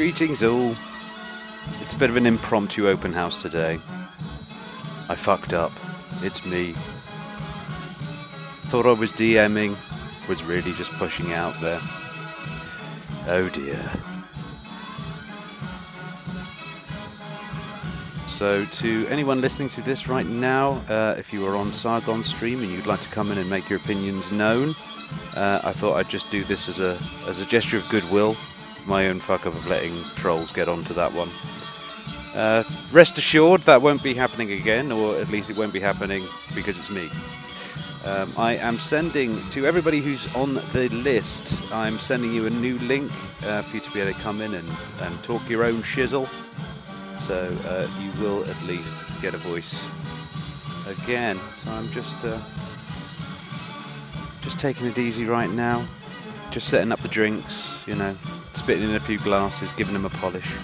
Greetings all. It's a bit of an impromptu open house today. I fucked up. It's me. Thought I was DMing, was really just pushing out there. Oh dear. So to anyone listening to this right now, if you are on Sargon stream and you'd like to come in and make your opinions known, I thought I'd just do this as a gesture of goodwill. My own fuck up of letting trolls get onto that one. Rest assured that won't be happening again, or at least it won't be happening because it's me. I am sending to everybody who's on the list, I'm sending you a new link for you to be able to come in and talk your own shizzle. So you will at least get a voice again. So I'm just taking it easy right now. Just setting up the drinks, you know, spitting in a few glasses, giving them a polish.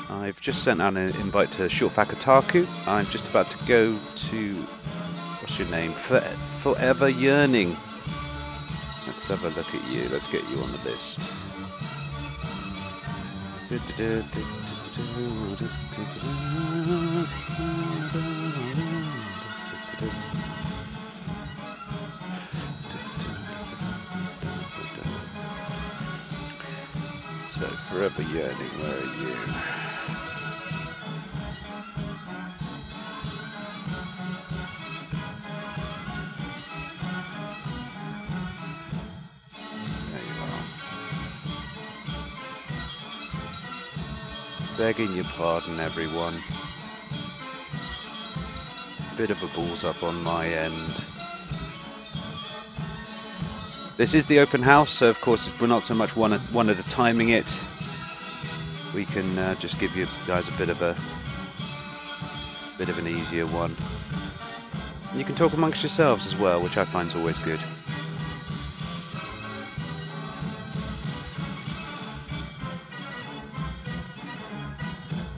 I've just sent out an invite to Shortfakataku. I'm just about to go to, what's your name? Forever Yearning. Let's have a look at you. Let's get you on the list. So, Forever Yearning, where are you? There you are. Begging your pardon, everyone. Bit of a balls up on my end. This is the open house, so of course we're not so much one at a timing it. We can just give you guys a bit of an easier one. And you can talk amongst yourselves as well, which I find is always good.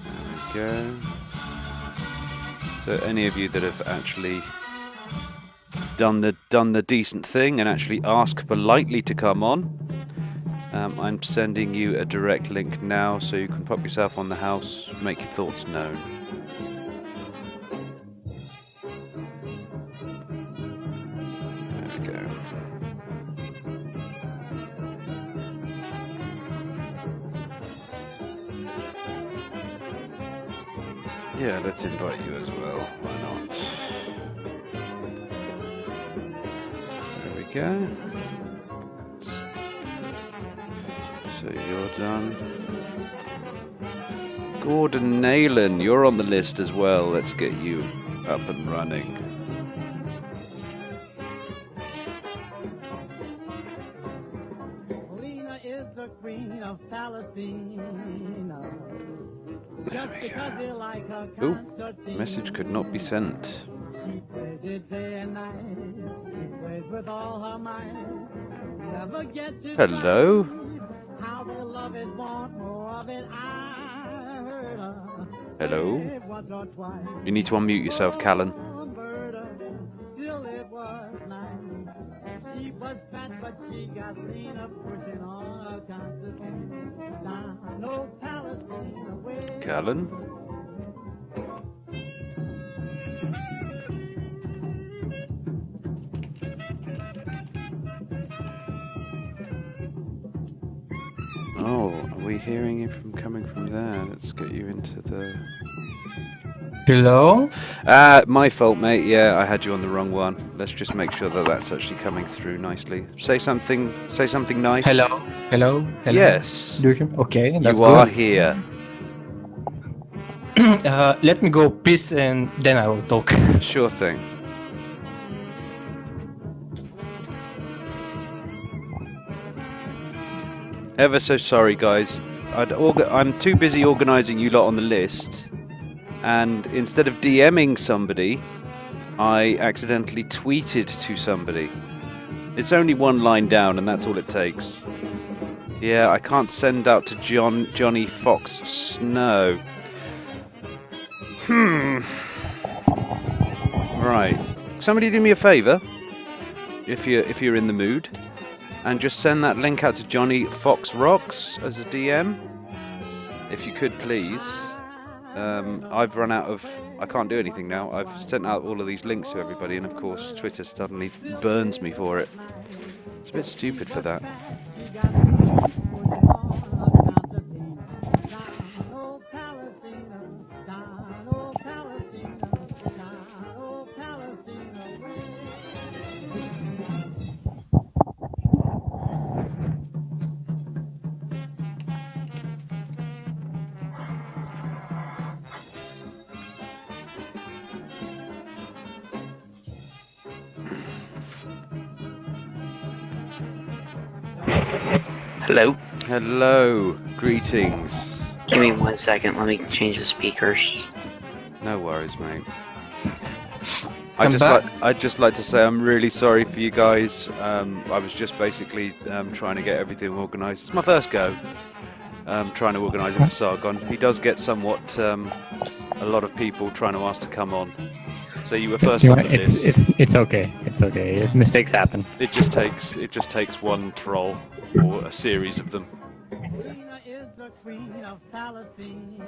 There we go. So any of you that have actually done the decent thing and actually ask politely to come on, I'm sending you a direct link now so you can pop yourself on the house, make your thoughts known. There we go. Yeah, let's invite you as well. Why not? Go. So you're done. Gordon Naylan, you're on the list as well. Let's get you up and running. Lena is the queen of Palestine. There we go. Ooh, message could not be sent. She plays it day and night. She plays with all her might. Never gets it Hello. right. How they love it, want more of it. I heard her. Hello. Once or twice. You need to unmute yourself, Callan. Still it was nice. She was fat, but she got leaner, pushing all kinds of things. Now, no Palestine away. Callan. Oh, are we hearing you coming from there? Let's get you into the... Hello? My fault, mate. Yeah, I had you on the wrong one. Let's just make sure that that's actually coming through nicely. Say something nice. Hello? Hello? Hello? Yes. Do you hear me? Okay, that's You good. are here. Let me go piss and then I will talk. Sure thing. Ever so sorry, guys. I'm too busy organising you lot on the list, and instead of DMing somebody, I accidentally tweeted to somebody. It's only one line down, and that's all it takes. Yeah, I can't send out to Johnny Fox Snow. Right. Somebody do me a favour, if you're in the mood. and just send that link out to Johnny Fox Rocks as a DM, if you could please. I've run out of... I can't do anything now. I've sent out all of these links to everybody, and of course Twitter suddenly burns me for it. It's a bit stupid for that. Hello? Hello, greetings. Give me 1 second, let me change the speakers. No worries, mate. I'm back. I'd just like to say I'm really sorry for you guys. I was just basically trying to get everything organised. It's my first go. Trying to organise it for Sargon. He does get somewhat a lot of people trying to ask to come on. So you were first on the list. It's okay. It's okay. Mistakes happen. It just takes one troll or a series of them. Palestina is the queen of Palestine.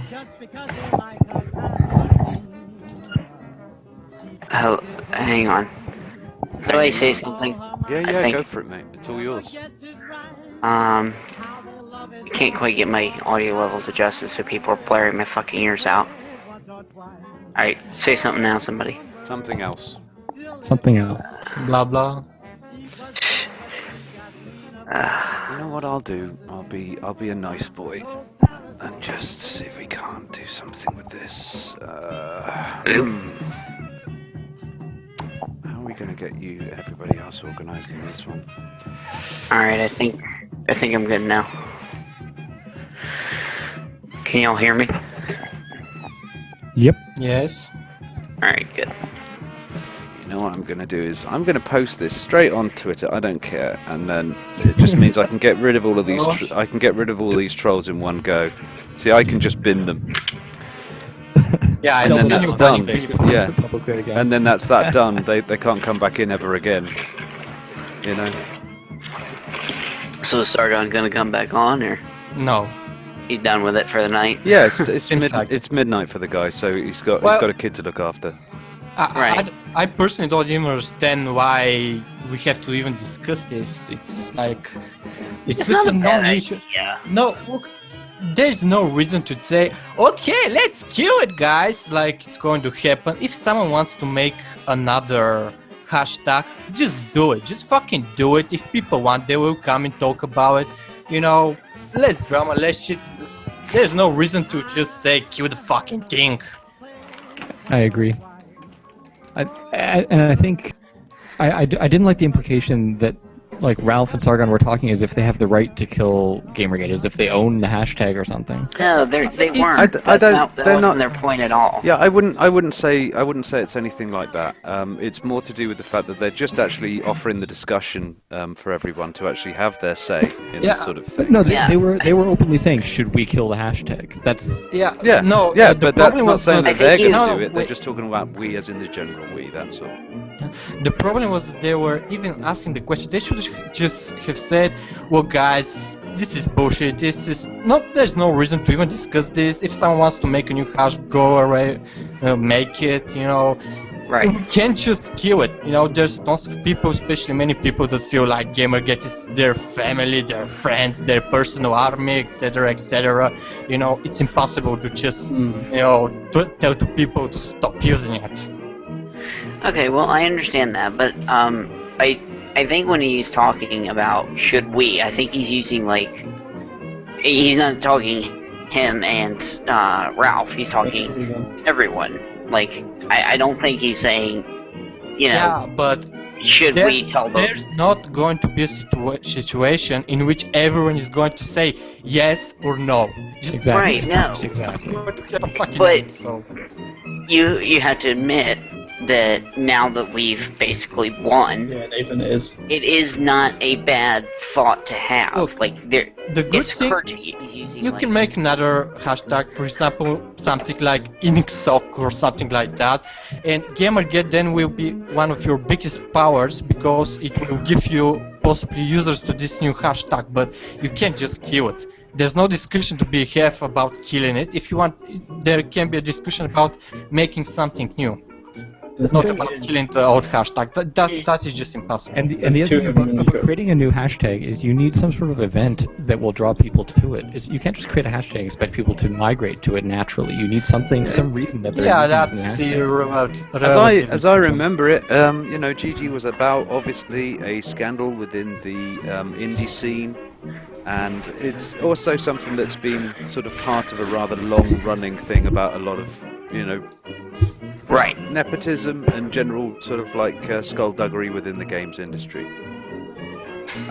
Just because they like her Palestine. Hang on. So I say something? Yeah, I think- go for it, mate. It's all yours. I can't quite get my audio levels adjusted so people are blaring my fucking ears out. Alright, say something now, somebody. Something else. Something else. Blah blah. You know what I'll do? I'll be a nice boy and just see if we can't do something with this. How are we gonna get you, everybody else, organised in this one? Alright, I think I'm good now. Can y'all hear me? Yep. Yes. Alright, good. You know what I'm gonna do is I'm gonna post this straight on Twitter. I don't care, and then it just means I can get rid of all of these. I can get rid of all these trolls in one go. See, I can just bin them. Yeah, I And then don't that's think done. you- Yeah. Publicly again. And then that's that done. They can't come back in ever again. You know. So is Sargon gonna come back on, or No. he's done with it for the night? Yeah, Seems like it. it's midnight for the guy, so he's got Well- a kid to look after. Right. I personally don't even understand why we have to even discuss this. It's like it's It's such not a a bad non-issue. idea. No, look, there's no reason to say, okay, let's kill it, guys. Like it's going to happen. If someone wants to make another hashtag, just do it. Just fucking do it. If people want, they will come and talk about it. You know, less drama, less shit. There's no reason to just say kill the fucking king. I agree. And I think I didn't like the implication that like Ralph and Sargon were talking as if they have the right to kill Gamergate, as if they own the hashtag or something. No, they weren't. I That's don't- not, that they're wasn't not- their point at all. Yeah, I wouldn't say it's anything like that. It's more to do with the fact that they're just actually offering the discussion for everyone to actually have their say in Yeah. this sort of thing. No, Yeah. they were openly saying, should we kill the hashtag? That's Yeah, Yeah, no, yeah, the but that's problem not was saying not- that they're think going to you- do No, it. They're wait. just talking about we as in the general we. That's all. The problem was they were even asking the question. They should just have said, "Well, guys, this is bullshit. This is not. There's no reason to even discuss this. If someone wants to make a new hash, go away, make it. You know, Right. we can't just kill it. You know, there's tons of people, especially many people, that feel like Gamergate is their family, their friends, their personal army, etc., etc. You know, it's impossible to just, tell to people to stop using it." Okay, well, I understand that, but I think when he's talking about should we, I think he's using like he's not talking him and Ralph. He's talking everyone. Like I don't think he's saying, you know, Yeah, but should we tell them? there's not going to be a situation in which everyone is going to say yes or no. Just exactly. Right, no. Exactly. going to have a fucking But- vote, so. You have to admit that now that we've basically won, Yeah, Nathan is. it is not a bad thought to have. Look, Like there, The good it's thing, occurred to you using. you like, can make another hashtag, for example, something like InixSoc or something like that, and Gamergate then will be one of your biggest powers because it will give you possibly users to this new hashtag, but you can't just kill it. There's no discussion to be have about killing it. If you want, there can be a discussion about making something new, not about killing the old hashtag. That is just impossible. And the There's other two thing of them about, in the about group. creating a new hashtag is you need some sort of event that will draw people to it. You can't just create a hashtag and expect people to migrate to it naturally. You need something, some reason that they're Yeah, using that's the hashtag. irrelevant. As I remember it, GG was about obviously a scandal within the indie scene, and it's also something that's been sort of part of a rather long-running thing about a lot of, right. nepotism and general sort of like skullduggery within the games industry.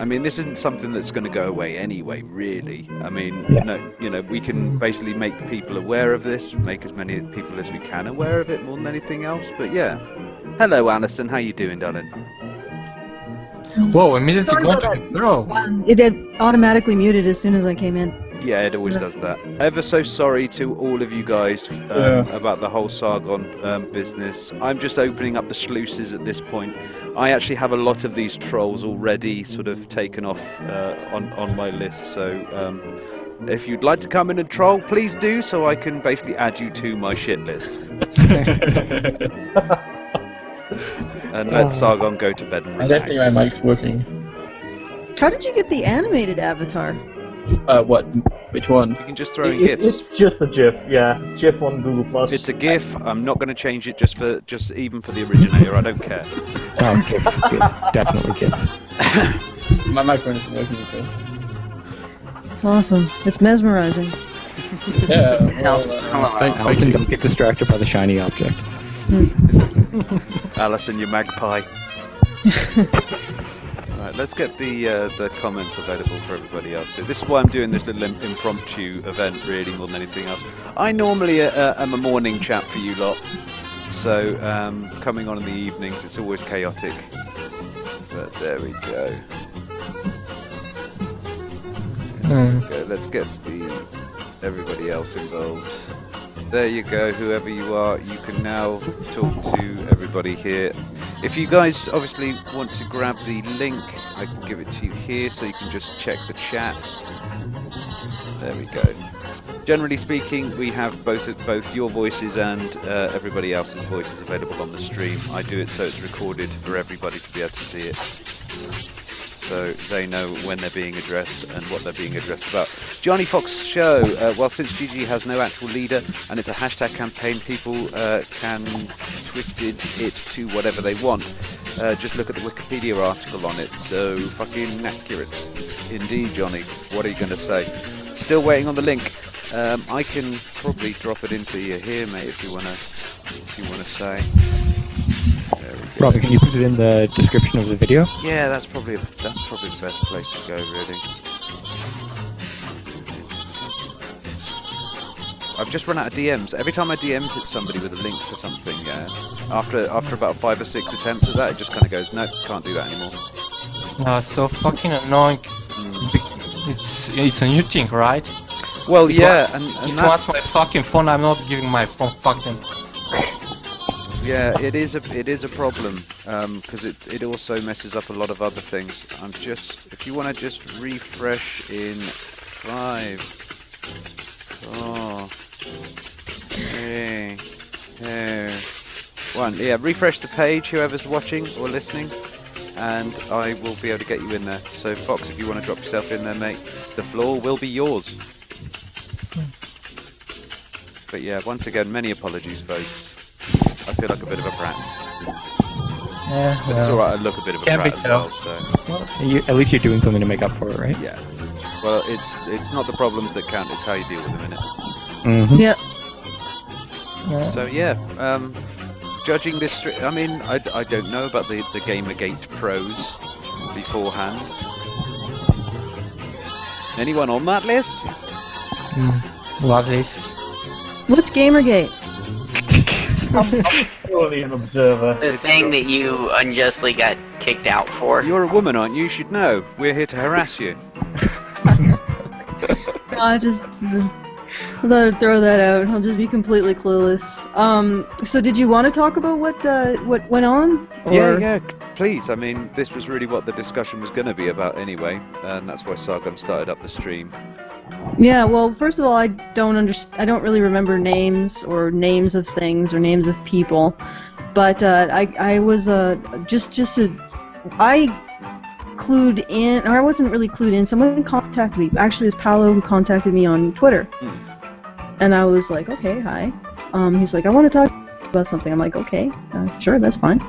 I mean, this isn't something that's going to go away anyway, really. I mean, Yeah. we can basically make people aware of this, make as many people as we can aware of it more than anything else. But yeah. Hello, Alison. How you doing, darling? Whoa, immediately Sorry going about to the girl. It had automatically muted as soon as I came in. Yeah, it always does that. Ever so sorry to all of you guys about the whole Sargon business. I'm just opening up the sluices at this point. I actually have a lot of these trolls already sort of taken off on my list, so if you'd like to come in and troll, please do, so I can basically add you to my shit list. And let Sargon go to bed and I don't think my relax. mic's working. How did you get the animated avatar? What? Which one? You can just throw in GIFs. It's just a GIF, yeah. GIF on Google Plus. It's a GIF. I'm not going to change it just even for the originator. I don't care. Oh, GIF, definitely GIF. My microphone isn't working. Okay. It's awesome. It's mesmerizing. Yeah. Hello. Thank Allison, you. don't get distracted by the shiny object. Alison, you magpie. Alright, let's get the comments available for everybody else. So this is why I'm doing this little impromptu event, really, more than anything else. I normally am a morning chap for you lot, so coming on in the evenings, it's always chaotic. But there we go. Okay, let's get everybody else involved. There you go, whoever you are, you can now talk to everybody here. If you guys obviously want to grab the link, I can give it to you here so you can just check the chat. There we go. Generally speaking, we have both your voices and everybody else's voices available on the stream. I do it so it's recorded for everybody to be able to see it, so they know when they're being addressed and what they're being addressed about. Johnny Fox Show, well, since GG has no actual leader and it's a hashtag campaign, people can twist it to whatever they want. Just look at the Wikipedia article on it, so fucking accurate. Indeed, Johnny. What are you going to say? Still waiting on the link. I can probably drop it into you here, mate, if you want to say. There we go. Robin, can you put it in the description of the video? Yeah, that's probably the best place to go, really. I've just run out of DMs. Every time I DM somebody with a link for something, yeah, after about 5 or 6 attempts at that, it just kind of goes, no, can't do that anymore. So fucking annoying. It's a new thing, right? Well, yeah, It and wants that's my fucking phone. I'm not giving my phone. Fucking. yeah, it is a problem because it also messes up a lot of other things. If you want to just refresh in 5, 4, 3, 2, 1. Yeah, refresh the page, whoever's watching or listening, and I will be able to get you in there. So Fox, if you want to drop yourself in there, mate, the floor will be yours. But yeah, once again, many apologies, folks. I feel like a bit of a brat. Yeah, But it's alright, I look a bit of a Can brat be as well, so... Well, at least you're doing something to make up for it, right? Yeah. Well, it's not the problems that count, it's how you deal with them, innit? Mm-hmm. Yep. Yeah. So yeah, judging this... I mean, I don't know about the Gamergate pros beforehand. Anyone on that list? Love list. What's Gamergate? Surely an observer. The thing that you unjustly got kicked out for. You're a woman, aren't you? You should know. We're here to harass you. No, I just thought I'd throw that out. I'll just be completely clueless. So did you want to talk about what went on? Yeah, please. I mean, this was really what the discussion was going to be about anyway, and that's why Sargon started up the stream. Yeah, well, first of all, I don't really remember names or names of things or names of people, but I was I clued in, or I wasn't really clued in. Someone contacted me. Actually, it was Paolo who contacted me on Twitter, and I was like, okay, hi. He's like, I want to talk about something. I'm like, okay, sure, that's fine.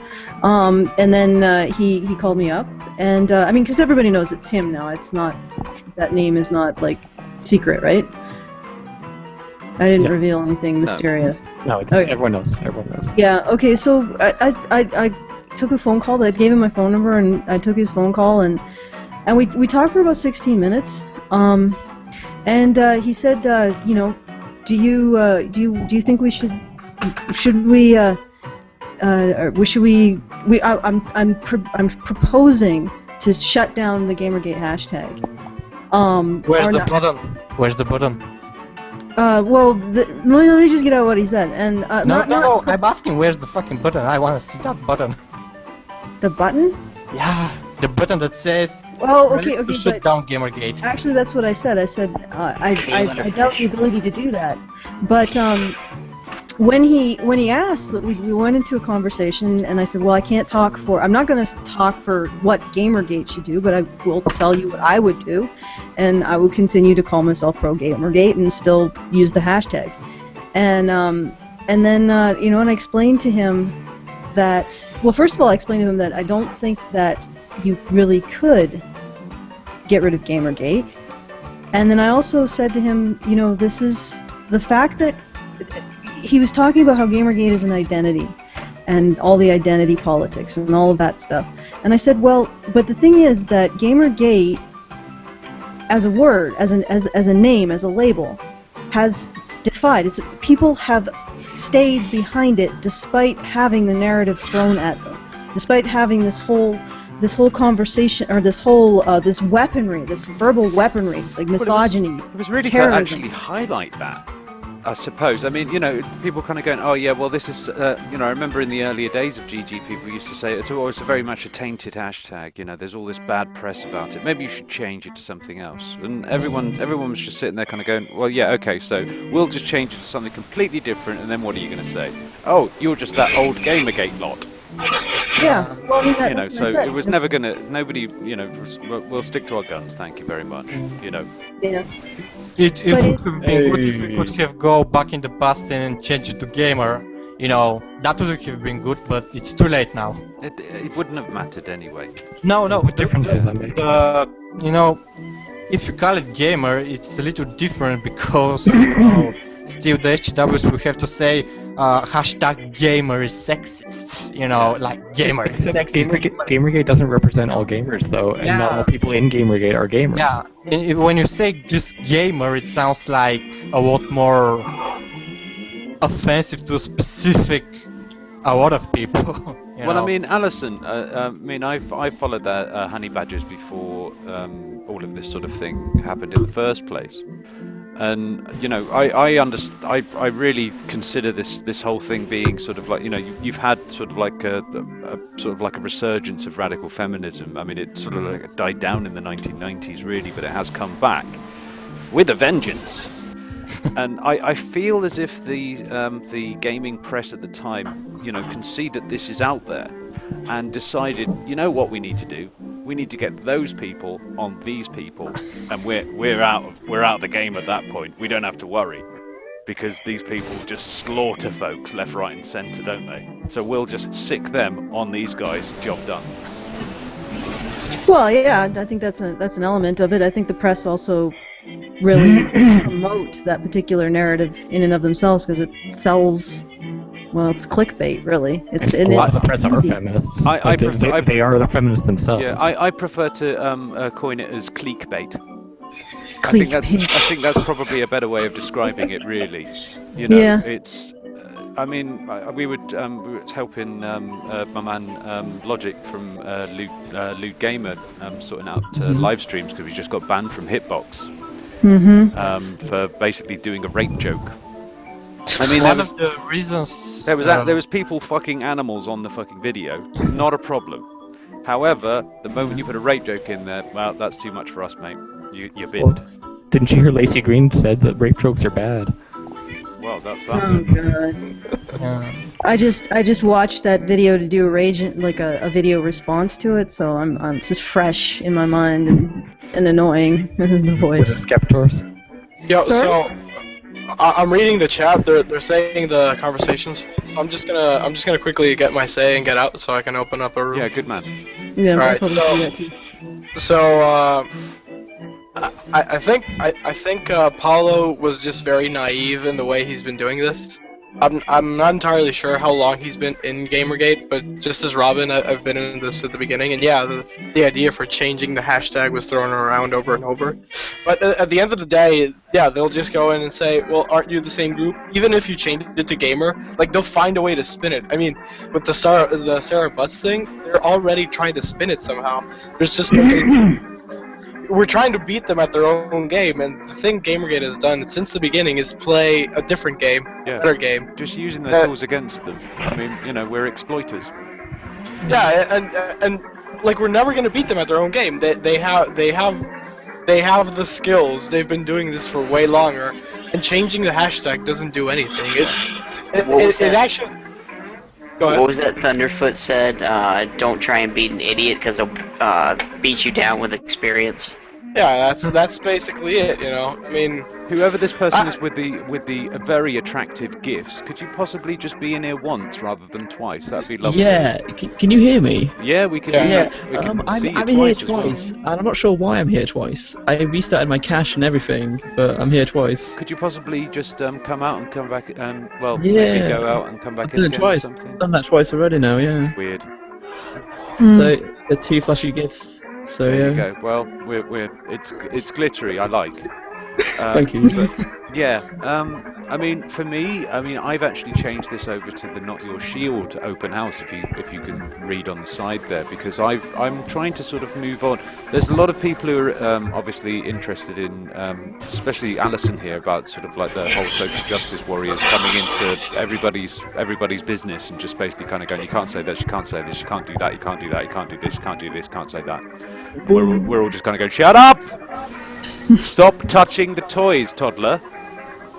And then he called me up, and I mean, because everybody knows it's him now. It's not, that name is not like secret, right? I didn't reveal anything mysterious. No, it's, Okay. everyone knows. Everyone knows. Yeah. Okay. So I took a phone call. I gave him my phone number, and I took his phone call, and we talked for about 16 minutes. And he said, you know, do you think we should we I'm proposing to shut down the Gamergate hashtag. Where's or the not- button? Where's the button? Well, let me just get out what he said. And No, I'm asking where's the fucking button. I want to see that button. the button. Yeah, the button that says Well, "Release okay, to shut but down Gamergate." actually, that's what I said. I said I doubt the ability to do that. But when he asked, we went into a conversation, and I said, well, I can't talk for. I'm not going to talk for what Gamergate should do, but I will tell you what I would do, and I would continue to call myself Pro Gamergate and still use the hashtag. And then you know, and I explained to him that, well, first of all, I explained to him that I don't think that you really could get rid of Gamergate. And then I also said to him, you know, this is the fact that he was talking about how Gamergate is an identity and all the identity politics and all of that stuff. And I said, well, but the thing is that Gamergate as a word, as a name, as a label, has defied. People have stayed behind it despite having the narrative thrown at them, despite having this whole conversation, or this whole this weaponry, this verbal weaponry, like misogyny. It was really to terrorism. actually highlight that, I suppose. I mean, you know, people kind of going, oh yeah, well this is, you know, I remember in the earlier days of GG, people used to say it's always very much a tainted hashtag. You know, there's all this bad press about it. Maybe you should change it to something else. And everyone was just sitting there kind of going, well, yeah, okay, so we'll just change it to something completely different. And then what are you going to say? Oh, you're just that old Gamergate lot. Yeah, well, I mean, You know, that's so what I said. it was never going to. Nobody, you know, we'll stick to our guns. Thank you very much. You know. Yeah. It But would have been good if we could have go back in the past and change it to Gamer. You know, that would have been good, but it's too late now. It wouldn't have mattered anyway. No, What differences that make? You know, if you call it Gamer, it's a little different because you know, still the HWs will have to say hashtag Gamer is sexist. You know, like Gamer is Except sexist. Gamergate doesn't represent all gamers, though, and not Yeah. all people in Gamergate are gamers. Yeah, when you say just gamer, it sounds like a lot more offensive to a lot of people. you Well, know? I mean, Alison. I mean, I've followed the Honey Badgers before all of this sort of thing happened in the first place, and you know, I really consider this whole thing being sort of like, you know, you've had sort of like a resurgence of radical feminism. I mean, it sort of like died down in the 1990s, really, but it has come back with a vengeance. And I feel as if the gaming press at the time, you know, can see that this is out there, and decided, you know what we need to do? We need to get those people on these people, and we're out of the game at that point. We don't have to worry, because these people just slaughter folks left, right, and centre, don't they? So we'll just sick them on these guys. Job done. Well, yeah, I think that's an element of it. I think the press also really promote that particular narrative in and of themselves because it sells. Well, it's clickbait, really. It's And a lot of the it's press are easy. feminists. I Like, prefer- they are the feminists themselves. Yeah, I prefer to coin it as clickbait. Clickbait. I think that's probably a better way of describing it, really. You know, Yeah. it's I mean, we were helping my man Logic from Loot Gamer sorting out live streams because we just got banned from Hitbox for basically doing a rape joke. I mean, One of the reasons there was people fucking animals on the fucking video, not a problem. However, the moment you put a rape joke in there, well, that's too much for us, mate. You're binned. Well, didn't you hear Lacey Green said that rape jokes are bad? Well, that's that. Oh god. I just watched that video to do a video response to it, so I'm just fresh in my mind and annoying the With voice. Skeptors? Yo, Sorry? so I'm reading the chat. They're saying the conversations. So I'm just gonna quickly get my say and get out so I can open up a room. Yeah, good man. Yeah, Alright, I'll probably do that too. So I think Paulo was just very naive in the way he's been doing this. I'm not entirely sure how long he's been in Gamergate, but just as Robin, I've been in this at the beginning, and yeah, the idea for changing the hashtag was thrown around over and over. But at the end of the day, yeah, they'll just go in and say, well, aren't you the same group? Even if you changed it to Gamer, like, they'll find a way to spin it. I mean, with the Sarah Butts thing, they're already trying to spin it somehow. There's just we're trying to beat them at their own game, and the thing Gamergate has done since the beginning is play a different game, better game. Just using their tools against them. I mean, you know, we're exploiters. Yeah, and like we're never gonna beat them at their own game. They have the skills. They've been doing this for way longer, and changing the hashtag doesn't do anything. It actually. Go ahead. What was that Thunderfoot said? Don't try and beat an idiot because they'll beat you down with experience. Yeah, that's basically it. You know, I mean, whoever this person is with the very attractive gifts, could you possibly just be in here once rather than twice? That'd be lovely. Yeah, can you hear me? Yeah, we can. We can see you I'm in here twice as well. twice, and I'm not sure why I'm here twice. I restarted my cache and everything, but I'm here twice. Could you possibly just come out and come back and maybe Yeah, go out and come back I've in done it again or twice. something? I've done that twice already now. Yeah. Weird. So the two flashy gifts. So There yeah. you go. Well, it's glittery. I like. Thank you. But, yeah. I mean, for me, I've actually changed this over to the Not Your Shield open house. If you can read on the side there, because I'm trying to sort of move on. There's a lot of people who are obviously interested in, especially Alison here, about sort of like the whole social justice warriors coming into everybody's business and just basically kind of going, you can't say this, you can't say this, you can't do that, you can't do that, you can't do this, you can't do this, you can't say that. We're all just kind of going, shut up! Stop touching the toys, toddler.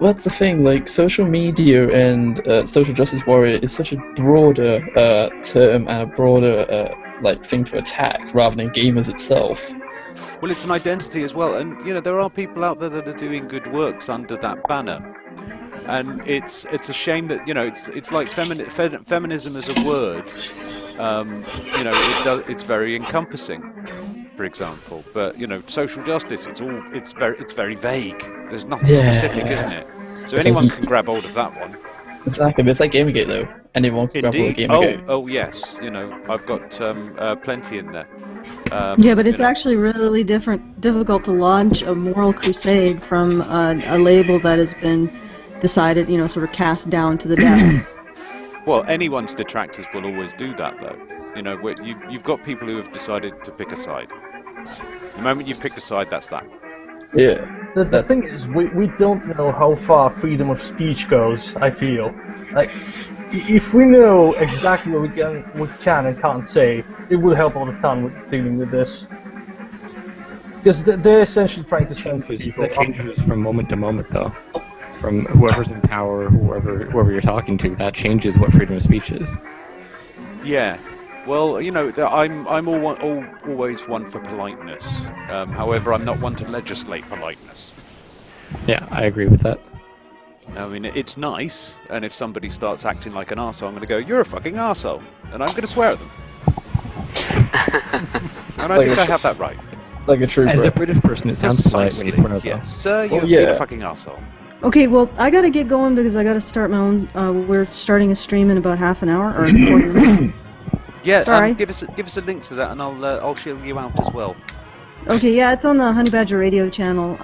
Well, that's the thing. Like social media and social justice warrior is such a broader term and a broader like thing to attack rather than gamers itself. Well, it's an identity as well, and you know there are people out there that are doing good works under that banner, and it's a shame that it's like feminism as a word. It's very encompassing, for example, but social justice, it's very vague. There's nothing specific, isn't it? So anyone can grab hold of that one. Exactly, but it's like Gamergate though. Anyone can grab hold of Indeed. Gamergate. Oh yes. I've got plenty in there. Yeah, but it's actually really difficult to launch a moral crusade from a label that has been decided, sort of cast down to the depths. Well, anyone's detractors will always do that, though. You've got people who have decided to pick a side. The moment you've picked a side, that's that. Yeah. The thing is, we don't know how far freedom of speech goes, I feel. Like, if we know exactly what we can and can't say, it will help all the time with dealing with this. Because they're essentially trying to change people. That changes from moment to moment, though. From whoever's in power, whoever you're talking to, that changes what freedom of speech is. Yeah. Well, I'm always one for politeness. However, I'm not one to legislate politeness. Yeah, I agree with that. I mean, it's nice, and if somebody starts acting like an arsehole, I'm going to go, you're a fucking arsehole, and I'm going to swear at them. And I think I have that right. Like a true As a British person, it sounds polite when you swear at them. Yes, sir, you've been a fucking arsehole. Okay, well, I gotta get going because I gotta start my own. We're starting a stream in about half an hour or 40 minutes. Yeah, Sorry. give us a link to that, and I'll shield you out as well. Okay, yeah, it's on the Honey Badger Radio channel.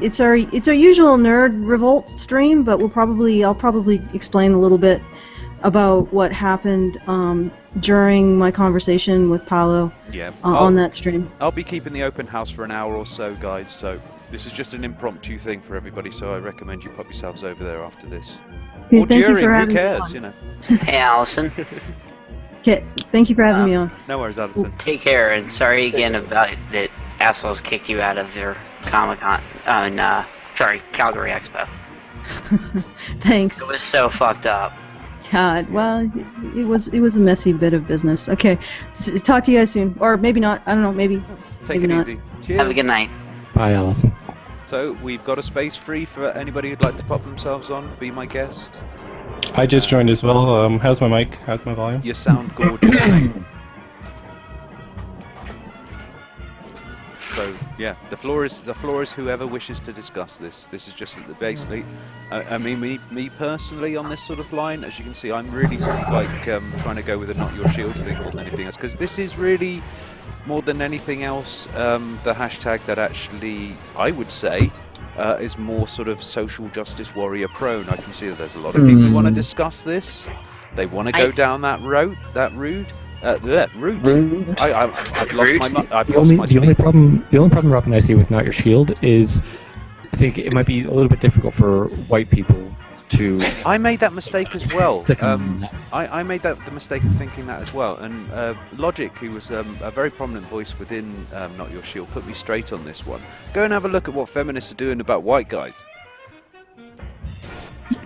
It's our usual Nerd Revolt stream, but I'll probably explain a little bit about what happened during my conversation with Paolo Yeah. on that stream. I'll be keeping the open house for an hour or so, guys, so this is just an impromptu thing for everybody, so I recommend you pop yourselves over there after this. Okay, Or thank you during, for who having me cares, on. you know. Hey, Allison. Okay, thank you for having me on. No worries, Addison. Take care, and sorry again about that assholes kicked you out of your Comic-Con, Calgary Expo. Thanks. It was so fucked up. God, well, it was a messy bit of business. Okay, talk to you guys soon, or maybe not. I don't know. Maybe. Take maybe it not. easy. Cheers. Have a good night. Bye, Allison. So, we've got a space free for anybody who'd like to pop themselves on, be my guest. I just joined as well. How's my mic? How's my volume? You sound gorgeous, mate. So yeah, the floor is whoever wishes to discuss this. This is just basically, I mean, me personally on this sort of line, as you can see, I'm really sort of like trying to go with a not your shield thing more than anything else, because this is really more than anything else the hashtag that actually I would say is more sort of social justice warrior prone. I can see that there's a lot of people who want to discuss this. They want to go down that route. Route. I've lost The only problem, Rob, and I see with Not Your Shield is, I think it might be a little bit difficult for white people to. I made that mistake as well. Second. I made the mistake of thinking that as well. And Logic, who was a very prominent voice within Not Your Shield, put me straight on this one. Go and have a look at what feminists are doing about white guys.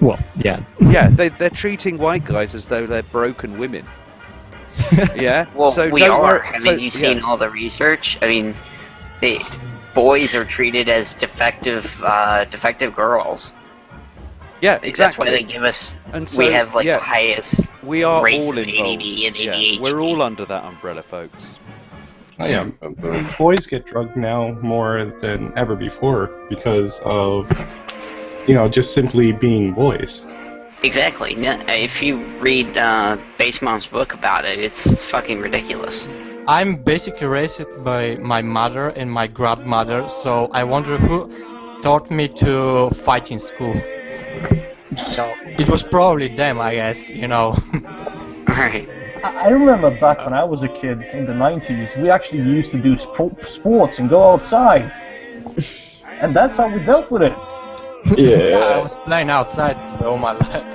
Well, yeah. Yeah, they're treating white guys as though they're broken women. Yeah. Well, so we don't are. worry- Haven't so- you seen yeah. all the research? I mean, boys are treated as defective girls. Yeah, That's exactly. why they give us. And so, we have like yeah, the highest. we are rates all of involved. ADD and Yeah, ADHD. we're all under that umbrella, folks. Oh, yeah, boys get drugged now more than ever before because of, just simply being boys. Exactly. If you read Base Mom's book about it, it's fucking ridiculous. I'm basically raised by my mother and my grandmother, so I wonder who taught me to fight in school. So it was probably them, I guess, Alright. I remember back when I was a kid in the 90s, we actually used to do sports and go outside. And that's how we dealt with it. I was playing outside all my life.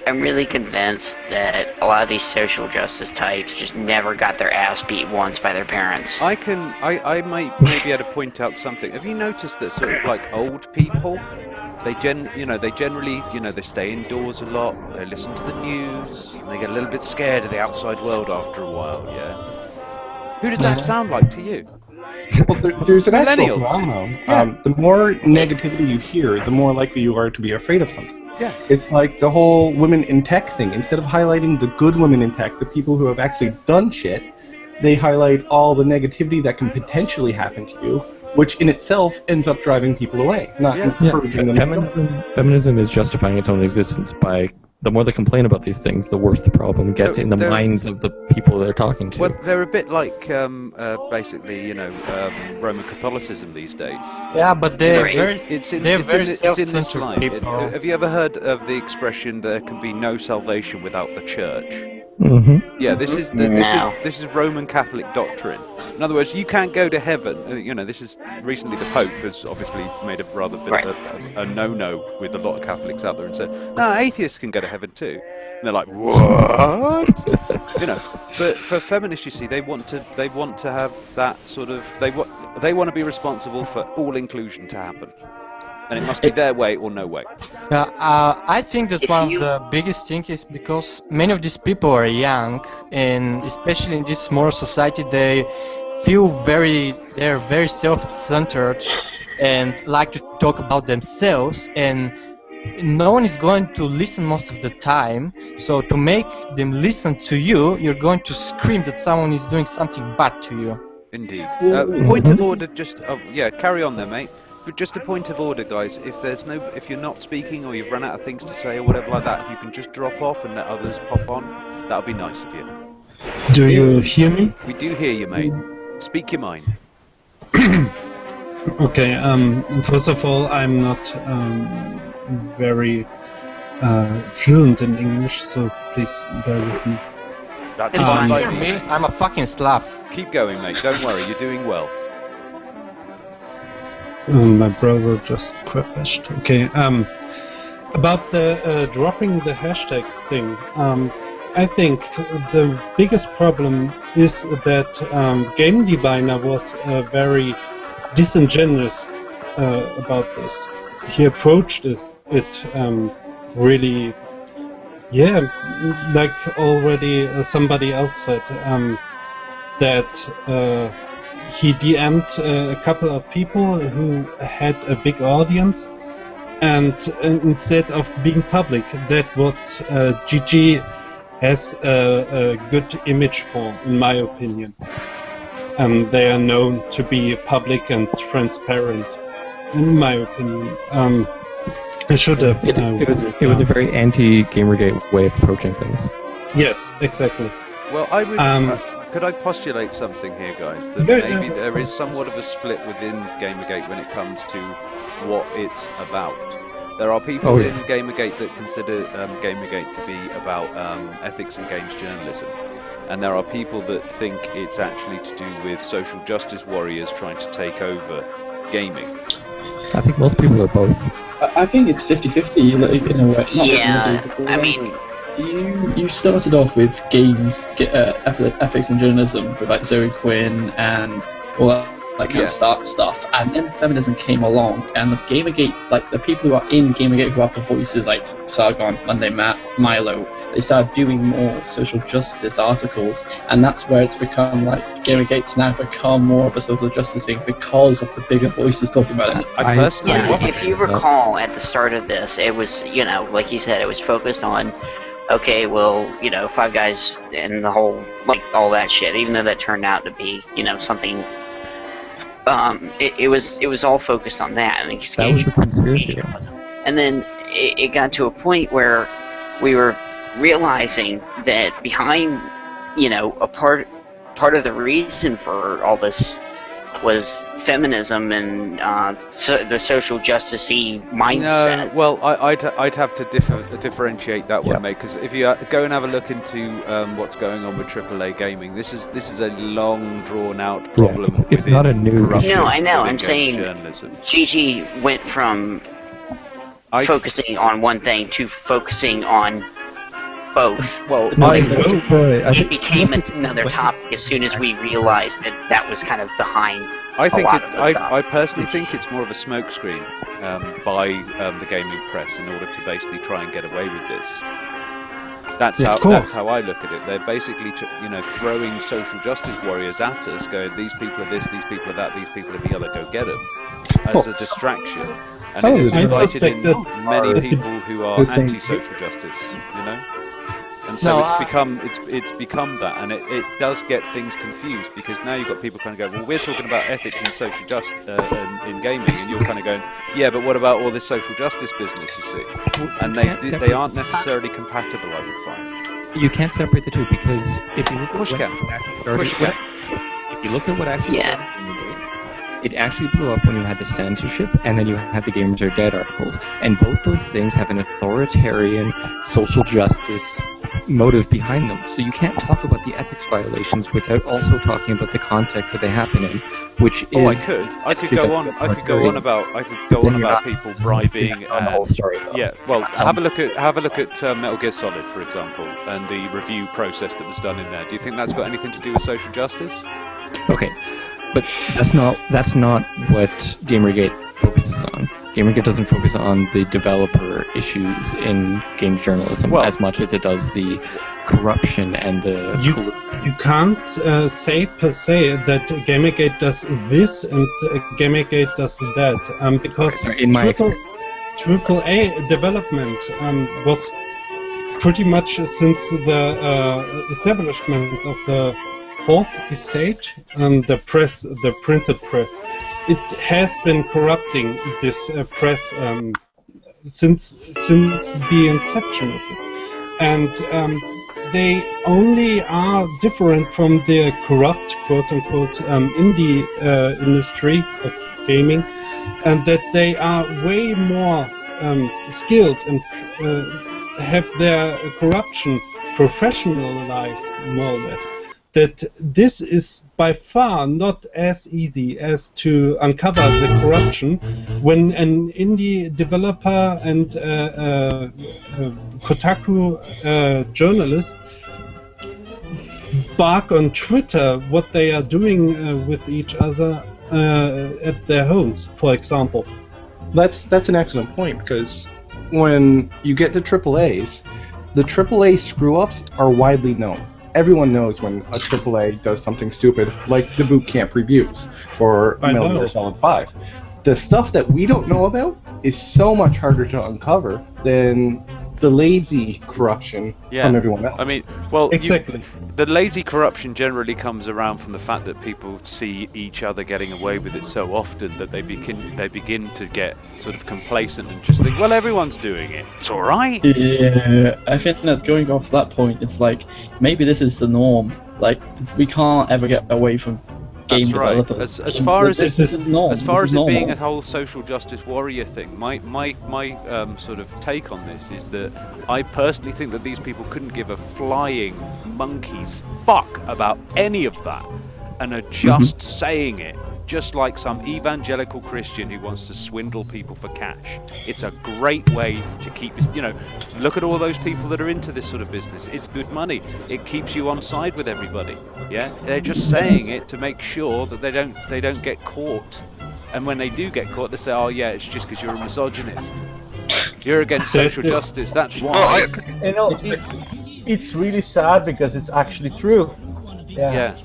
I'm really convinced that a lot of these social justice types just never got their ass beat once by their parents. I might maybe be able to point out something. Have you noticed that sort of like old people, they generally, they stay indoors a lot, they listen to the news, and they get a little bit scared of the outside world after a while, yeah? Who does that sound like to you? Well, there's an actual Millennials. phenomenon. Yeah. The more negativity you hear, the more likely you are to be afraid of something. Yeah. It's like the whole women in tech thing. Instead of highlighting the good women in tech, the people who have actually done shit, they highlight all the negativity that can potentially happen to you, which in itself ends up driving people away, not encouraging them. Feminism is justifying its own existence by the more they complain about these things, the worse the problem gets in the minds of the people they're talking to. Well, they're a bit like, basically, Roman Catholicism these days. Yeah, but they're It's in this self-centered line. people. Have you ever heard of the expression "there can be no salvation without the church"? Mm-hmm. Yeah, this is Roman Catholic doctrine. In other words, you can't go to heaven. This is recently the Pope has obviously made a rather bit of a no-no with a lot of Catholics out there and said, no, atheists can go to heaven too. And they're like, what? But for feminists, you see, they want to have that sort of they want to be responsible for all inclusion to happen, and it must be their way or no way. Yeah, I think that one of the biggest things is because many of these people are young, and especially in this smaller society, they're very self-centered and like to talk about themselves, and no one is going to listen most of the time. So to make them listen to you, you're going to scream that someone is doing something bad to you. Indeed. Point of order, carry on there, mate. But just a point of order, guys. If you're not speaking or you've run out of things to say or whatever like that, if you can just drop off and let others pop on, that would be nice of you. Do you hear me? We do hear you, mate. Speak your mind. Okay. First of all, I'm not very fluent in English, so please bear with me. That's It's fine fine by for me. me. I'm a fucking Slav. Keep going, mate. Don't worry. You're doing well. My browser just crashed. Okay. About the dropping the hashtag thing. I think the biggest problem is that Game Diviner was very disingenuous about this. He approached it really, like already somebody else said, that he DM'd a couple of people who had a big audience, and instead of being public, that what GG has a good image for, in my opinion. They are known to be public and transparent, in my opinion. I should have. It was a very anti-Gamergate way of approaching things. Yes, exactly. Well, I would. Could I postulate something here, guys? That maybe there is somewhat of a split within Gamergate when it comes to what it's about. There are people in Gamergate that consider Gamergate to be about ethics and games journalism. And there are people that think it's actually to do with social justice warriors trying to take over gaming. I think most people are both. I think it's 50-50 in a way. Yeah, I mean, you started off with games, ethics and journalism with like Zoe Quinn and all that kind of stuff, and then feminism came along, and the Gamergate, like the people who are in Gamergate who have the voices like Sargon, Monday Milo, they started doing more social justice articles, and that's where it's become like Gamergate's now become more of a social justice thing because of the bigger voices talking about it. I personally, if you recall at the start of this, it was, like you said, it was focused on, okay, well, Five Guys and the whole, like, all that shit, even though that turned out to be, something, it was all focused on that. And that was the conspiracy. And then it got to a point where we were realizing that behind, a part of the reason for all this was feminism and the social justice-y mindset. No, well, I'd have to differentiate that one, mate. Because if you go and have a look into what's going on with AAA gaming, this is a long, drawn-out problem. It's not a new. No, I know. I'm saying journalism. Gigi went from focusing on one thing to focusing on both. Well, it became another topic as soon as we realized that was kind of behind. I personally think it's more of a smokescreen by the gaming press in order to basically try and get away with this. That's how I look at it. They're basically throwing social justice warriors at us, going, these people are this, these people are that, these people are the other, go get them, as a distraction. And it has invited in many people who are anti-social justice, And so it's become that, and it does get things confused, because now you've got people kind of go, well, we're talking about ethics and social justice in gaming, and you're kind of going, yeah, but what about all this social justice business, you see? And they aren't necessarily compatible, I would find. You can't separate the two, because if you look at what actually started, it actually blew up when you had the censorship, and then you had the Gamers Are Dead articles, and both those things have an authoritarian social justice motive behind them. So you can't talk about the ethics violations without also talking about the context that they happen in, which is. I could go on about people bribing on the whole story. Though. Yeah, well, have a look at Metal Gear Solid, for example, and the review process that was done in there. Do you think that's got anything to do with social justice? Okay. But that's not what Gamergate focuses on. Gamergate doesn't focus on the developer issues in games journalism as much as it does the corruption and the. You can't say per se that Gamergate does this and Gamergate does that, because AAA development was pretty much since the establishment of the Fourth Estate, the press, the printed press, it has been corrupting this press since the inception of it. And they only are different from the corrupt, quote-unquote, indie industry of gaming, and that they are way more skilled and have their corruption professionalized, more or less. That this is by far not as easy as to uncover the corruption when an indie developer and Kotaku journalist bark on Twitter what they are doing with each other at their homes, for example. That's an excellent point, because when you get to AAAs, the AAA screw-ups are widely known. Everyone knows when a AAA does something stupid, like the boot camp reviews or Metal Gear Solid 5. The stuff that we don't know about is so much harder to uncover than the lazy corruption from everyone else. I mean, well, exactly. The lazy corruption generally comes around from the fact that people see each other getting away with it so often that they begin to get sort of complacent and just think, well, everyone's doing it. It's all right. Yeah, I think that going off that point, it's like maybe this is the norm. Like we can't ever get away from game That's right. developers. As far as it being normal. a whole social justice warrior thing, my sort of take on this is that I personally think that these people couldn't give a flying monkey's fuck about any of that, and are just saying it, just like some evangelical Christian who wants to swindle people for cash. It's a great way to keep, look at all those people that are into this sort of business. It's good money. It keeps you on side with everybody. Yeah, they're just saying it to make sure that they don't get caught. And when they do get caught, they say, "Oh yeah, it's just because you're a misogynist. You're against social justice. That's why." It's really sad because it's actually true. Yeah.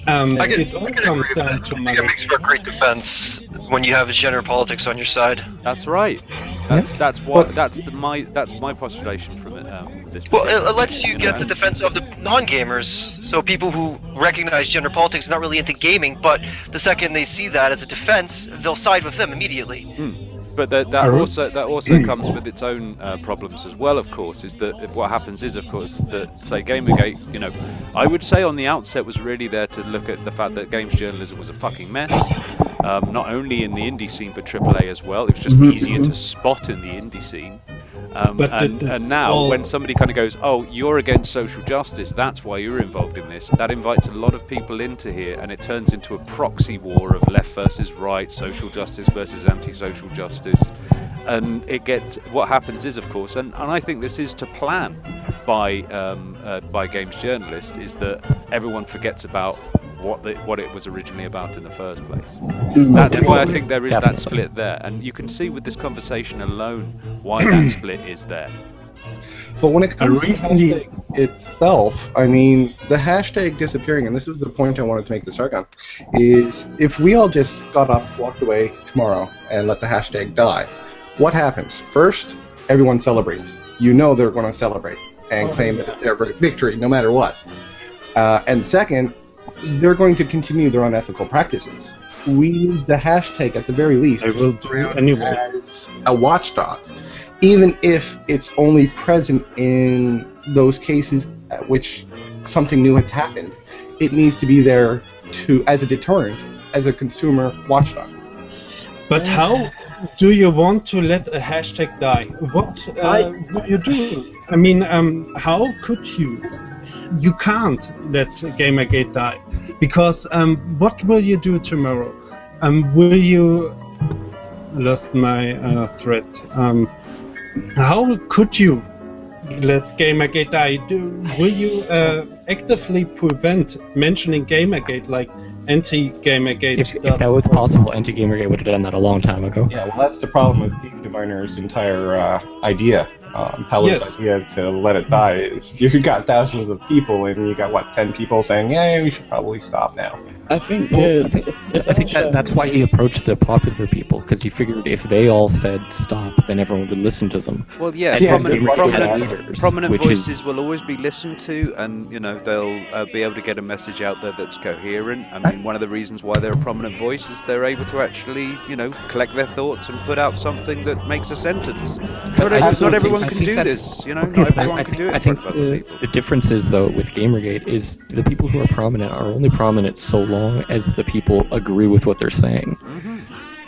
It all comes down to money. It makes for a great defense when you have gender politics on your side. That's right. That's my postulation from it. Well, it lets you get the defense of the non-gamers. So people who recognize gender politics are not really into gaming, but the second they see that as a defense, they'll side with them immediately. But that also comes with its own problems as well. Of course, is that what happens is, of course, that say Gamergate, I would say on the outset was really there to look at the fact that games journalism was a fucking mess. Not only in the indie scene but AAA as well. It was just easier to spot in the indie scene. And now when somebody kind of goes, "Oh, you're against social justice, that's why you're involved in this," that invites a lot of people into here, and it turns into a proxy war of left versus right, social justice versus anti-social justice. And what happens is, of course, and I think this is to plan by games journalists, is that everyone forgets about what it was originally about in the first place. That's why I think there is that split there, and you can see with this conversation alone why that split is there. But when it comes to hashtag itself, I mean, the hashtag disappearing, and this is the point I wanted to make the start on, is if we all just got up, walked away tomorrow, and let the hashtag die, what happens? First, everyone celebrates. They're going to celebrate and claim that it's their victory, no matter what. And second, they're going to continue their unethical practices. We need the hashtag at the very least as a watchdog, even if it's only present in those cases at which something new has happened. It needs to be there as a deterrent, as a consumer watchdog. But how do you want to let a hashtag die? What do you do? I mean, how could you? You can't let Gamergate die, because what will you do tomorrow? Will you lost my thread? How could you let Gamergate die? Will you actively prevent mentioning Gamergate, like anti-Gamergate? If that was possible, anti-Gamergate would have done that a long time ago. Yeah, well, that's the problem with Steve Diviner's entire idea. Paolo's idea to let it die is you got thousands of people, and you got 10 people saying, "Yeah, we should probably stop now." I think that's why he approached the popular people, because he figured if they all said stop, then everyone would listen to them. Well, yeah, prominent voices will always be listened to, and they'll be able to get a message out there that's coherent. I mean, one of the reasons why they're a prominent voice is they're able to actually, collect their thoughts and put out something that makes a sentence. Not everyone's everyone I can think do that's- this. You know, not everyone can do it I in think front of other people. the difference is, though, with Gamergate is the people who are prominent are only prominent so long as the people agree with what they're saying. Mm-hmm.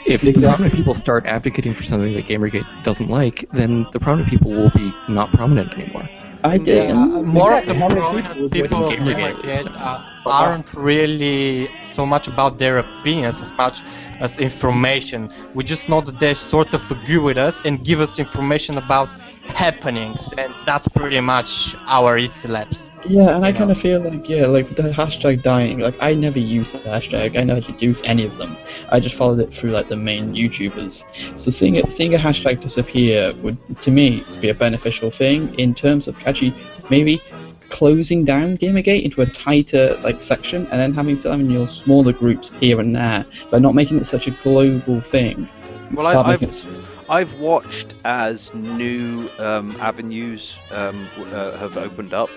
If the prominent people start advocating for something that Gamergate doesn't like, then the prominent people will be not prominent anymore. I did. More of the Exactly. How many prominent people people of would like Gamergate Gamergate aren't really so much about their opinions as much as information. We just know that they sort of agree with us and give us information about happenings, and that's pretty much our Easy Labs. Yeah, and I You know. kind of feel like, like with the hashtag dying, like I never use the hashtag, I never use any of them. I just followed it through like the main YouTubers. So seeing a hashtag disappear would, to me, be a beneficial thing in terms of actually maybe closing down Gamergate into a tighter like section, and then having some in your smaller groups here and there, but not making it such a global thing. Well, Start making it I've watched as new avenues have opened up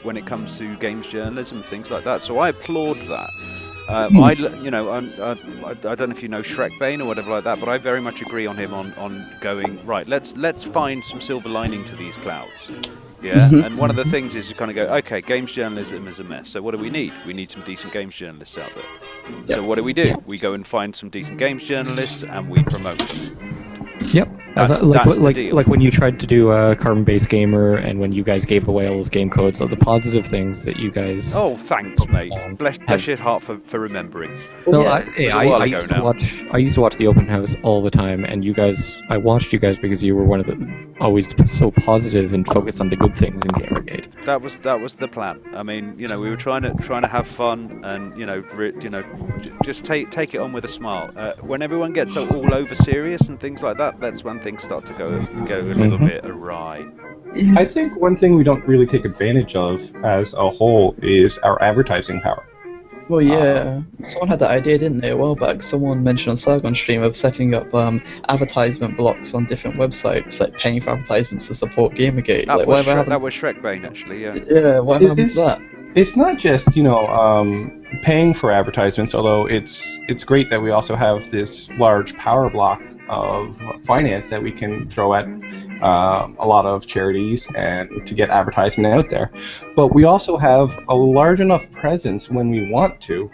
when it comes to games journalism, things like that. So I applaud that. I don't know if you know Shrekbane or whatever like that, but I very much agree on him on going right. Let's find some silver lining to these clouds. Yeah, and one of the things is you kind of go, okay, games journalism is a mess. So what do we need? We need some decent games journalists out there. So what do? We go and find some decent games journalists and we promote them. Yep. That's the deal. Like when you tried to do Carbon-Based Gamer, and when you guys gave away all those game codes, of the positive things that you guys. Oh, thanks, mate. Bless your heart for remembering. No, It was a while I ago used to now. watch the open house all the time, and I watched you guys because you were one of the always so positive and focused on the good things in Gamergate. That was the plan. I mean, we were trying to have fun and just take it on with a smile. When everyone gets all over serious and things like that, that's when things start to go a little bit awry. I think one thing we don't really take advantage of as a whole is our advertising power. Well, yeah. Someone had that idea, didn't they, a while back? Someone mentioned on Sargon Stream of setting up advertisement blocks on different websites, like paying for advertisements to support Gamergate. That Like, was whatever happened? that was Shrekbane actually. Yeah. Yeah, what happened to that? It's not just paying for advertisements, although it's great that we also have this large power block of finance that we can throw at a lot of charities and to get advertisement out there. But we also have a large enough presence when we want to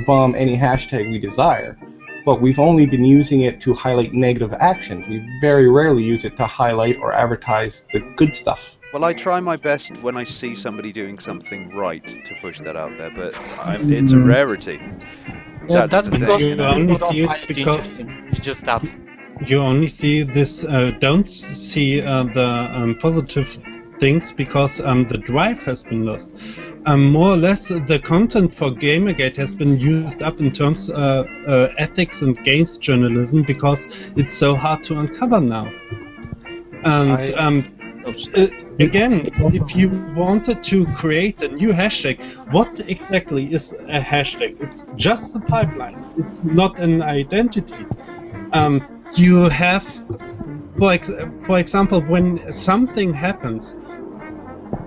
bomb any hashtag we desire. But we've only been using it to highlight negative actions. We very rarely use it to highlight or advertise the good stuff. Well, I try my best when I see somebody doing something right to push that out there, but it's a rarity. Yeah, that's the because thing, you only people see don't it find because- interesting. It's just that. You only see this, don't see the positive things because the drive has been lost. More or less, the content for Gamergate has been used up in terms of ethics and games journalism because it's so hard to uncover now. And again, if you wanted to create a new hashtag, what exactly is a hashtag? It's just a pipeline. It's not an identity. You have, for example, when something happens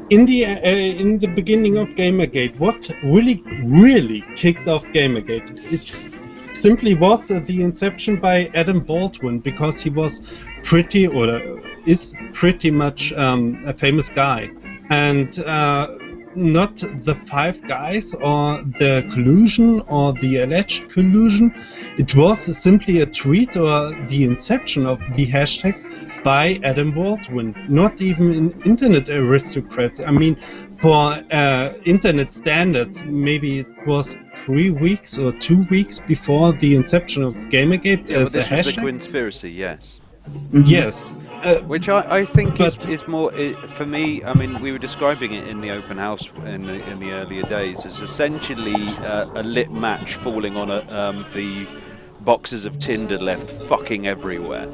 in the beginning of Gamergate, what really kicked off Gamergate? It simply was the inception by Adam Baldwin, because he was is pretty much a famous guy, and not the Five Guys or the collusion or the alleged collusion. It was simply a tweet or the inception of the hashtag by Adam Baldwin, not even an internet aristocrat. I mean, for internet standards, maybe it was 3 weeks or 2 weeks before the inception of Gamergate Yeah, well, as a this was the hashtag. conspiracy, yes. Yes. Which I think but- is more for me. I mean, we were describing it in the open house in the earlier days as essentially a lit match falling on the boxes of Tinder left fucking everywhere.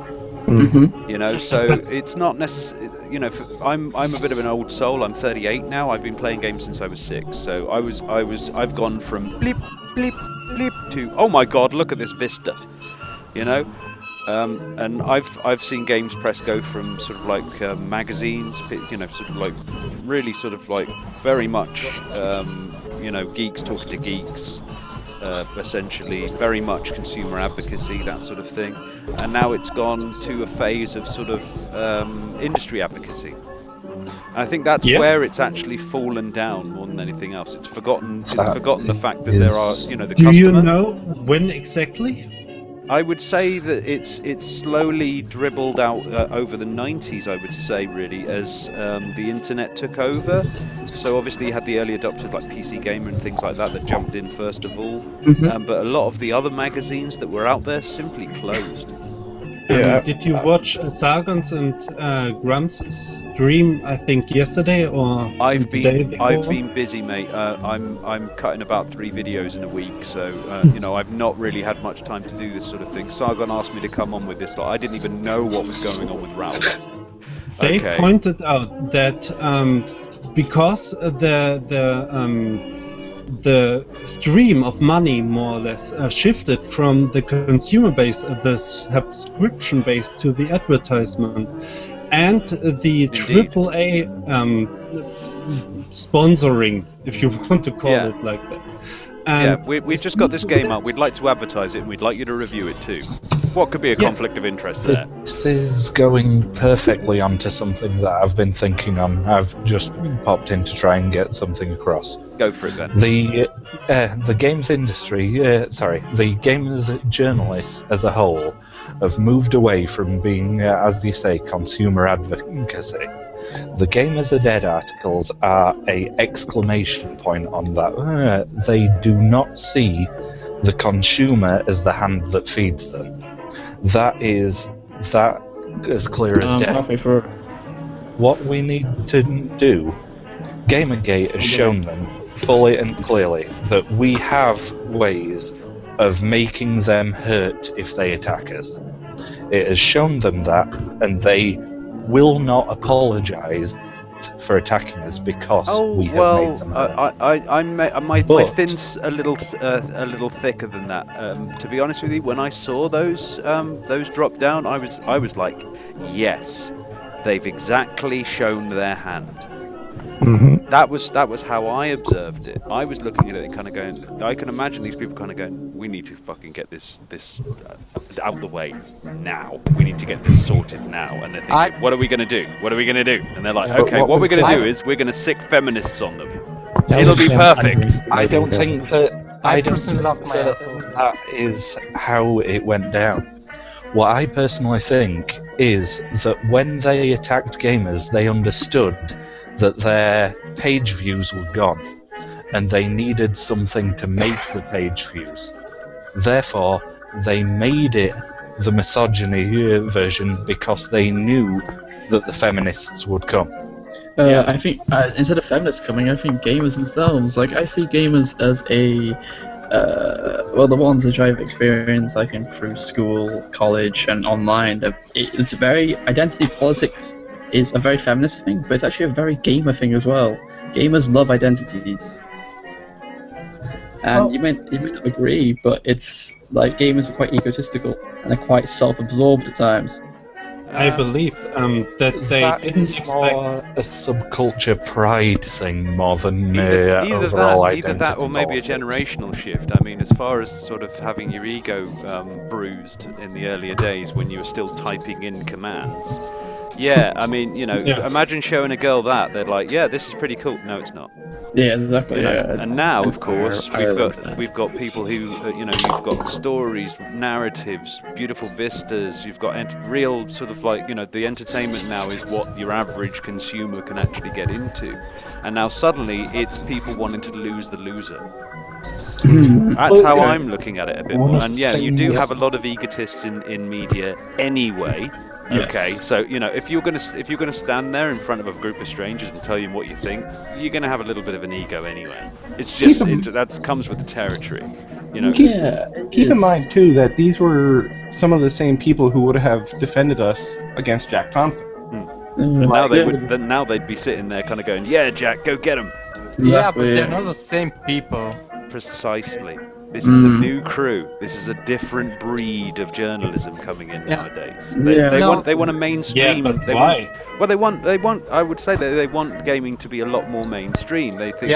So it's not necessary. I'm a bit of an old soul. I'm 38 now. I've been playing games since I was 6. So I've gone from blip blip blip to oh my god, look at this vista. And I've seen Games Press go from sort of like magazines, sort of like really sort of like very much, geeks talking to geeks, essentially very much consumer advocacy, that sort of thing, and now it's gone to a phase of sort of industry advocacy. And I think that's where it's actually fallen down more than anything else. It's forgotten the fact that there are, the Do customer. you know when exactly? I would say that it's slowly dribbled out over the 90s, I would say, really, as the internet took over. So obviously you had the early adopters like PC Gamer and things like that jumped in first of all. But a lot of the other magazines that were out there simply closed. Did you watch Sargon's and Grum's stream? I think yesterday or I've the day before? I've been busy, mate. I'm cutting about 3 videos in a week, so I've not really had much time to do this sort of thing. Sargon asked me to come on with this. I didn't even know what was going on with Ralph. They pointed out that because the stream of money more or less shifted from the consumer base, the subscription base, to the advertisement, and the AAA sponsoring, if you want to call it like that. And we've just got this game up. We'd like to advertise it, and we'd like you to review it too. What could be a conflict of interest there? This is going perfectly onto something that I've been thinking on. I've just popped in to try and get something across. Go for it then. The games industry, the gamers journalists as a whole have moved away from being, as you say, consumer advocacy. The Gamers Are Dead articles are a exclamation point on that. They do not see the consumer as the hand that feeds them. That is as clear as day. Halfway through. What we need to do, Gamergate has shown them fully and clearly that we have ways of making them hurt if they attack us. It has shown them that, and they will not apologise for attacking us because we have made them hurt. My thin's a little thicker than that. To be honest with you, when I saw those drop down, I was like, yes, they've exactly shown their hand. That was how I observed it. I was looking at it and kind of going, I can imagine these people kind of going, we need to fucking get this out the way now. We need to get this sorted now. And they're thinking, what are we going to do? What are we going to do? And they're like, okay, what we're going to do is we're going to sick feminists on them. It'll be perfect. I don't think that that is how it went down. What I personally think is that when they attacked gamers, they understood that their page views were gone, and they needed something to make the page views. Therefore, they made it the misogyny version because they knew that the feminists would come. I think instead of feminists coming, I think gamers themselves. Like, I see gamers as a the ones that I've experienced, like through school, college, and online. It's very identity politics is a very feminist thing, but it's actually a very gamer thing as well. Gamers love identities. And you may not agree, but it's like gamers are quite egotistical and are quite self-absorbed at times. I believe that they didn't expect more a subculture pride thing more than either identity that or maybe a politics. generational shift. I mean, as far as sort of having your ego bruised in the earlier days when you were still typing in commands. Yeah, I mean, imagine showing a girl that, they're like, yeah, this is pretty cool. No, it's not. Yeah, exactly. And now, of course, we've got people who, you've got stories, narratives, beautiful vistas. You've got real sort of like, the entertainment now is what your average consumer can actually get into. And now suddenly it's people wanting to lose the loser. That's how I'm looking at it a bit more. And yeah, you do have a lot of egotists in media anyway. Okay, so if you're gonna stand there in front of a group of strangers and tell them what you think, you're gonna have a little bit of an ego anyway. It's just that comes with the territory, Keep in mind too that these were some of the same people who would have defended us against Jack Thompson. And now they would. Then now they'd be sitting there, kind of going, "Yeah, Jack, go get him." Yeah, but they're not the same people. Precisely. This is a new crew. This is a different breed of journalism coming in nowadays. They want a mainstream. Yeah, but they why? They want. I would say that they want gaming to be a lot more mainstream. They think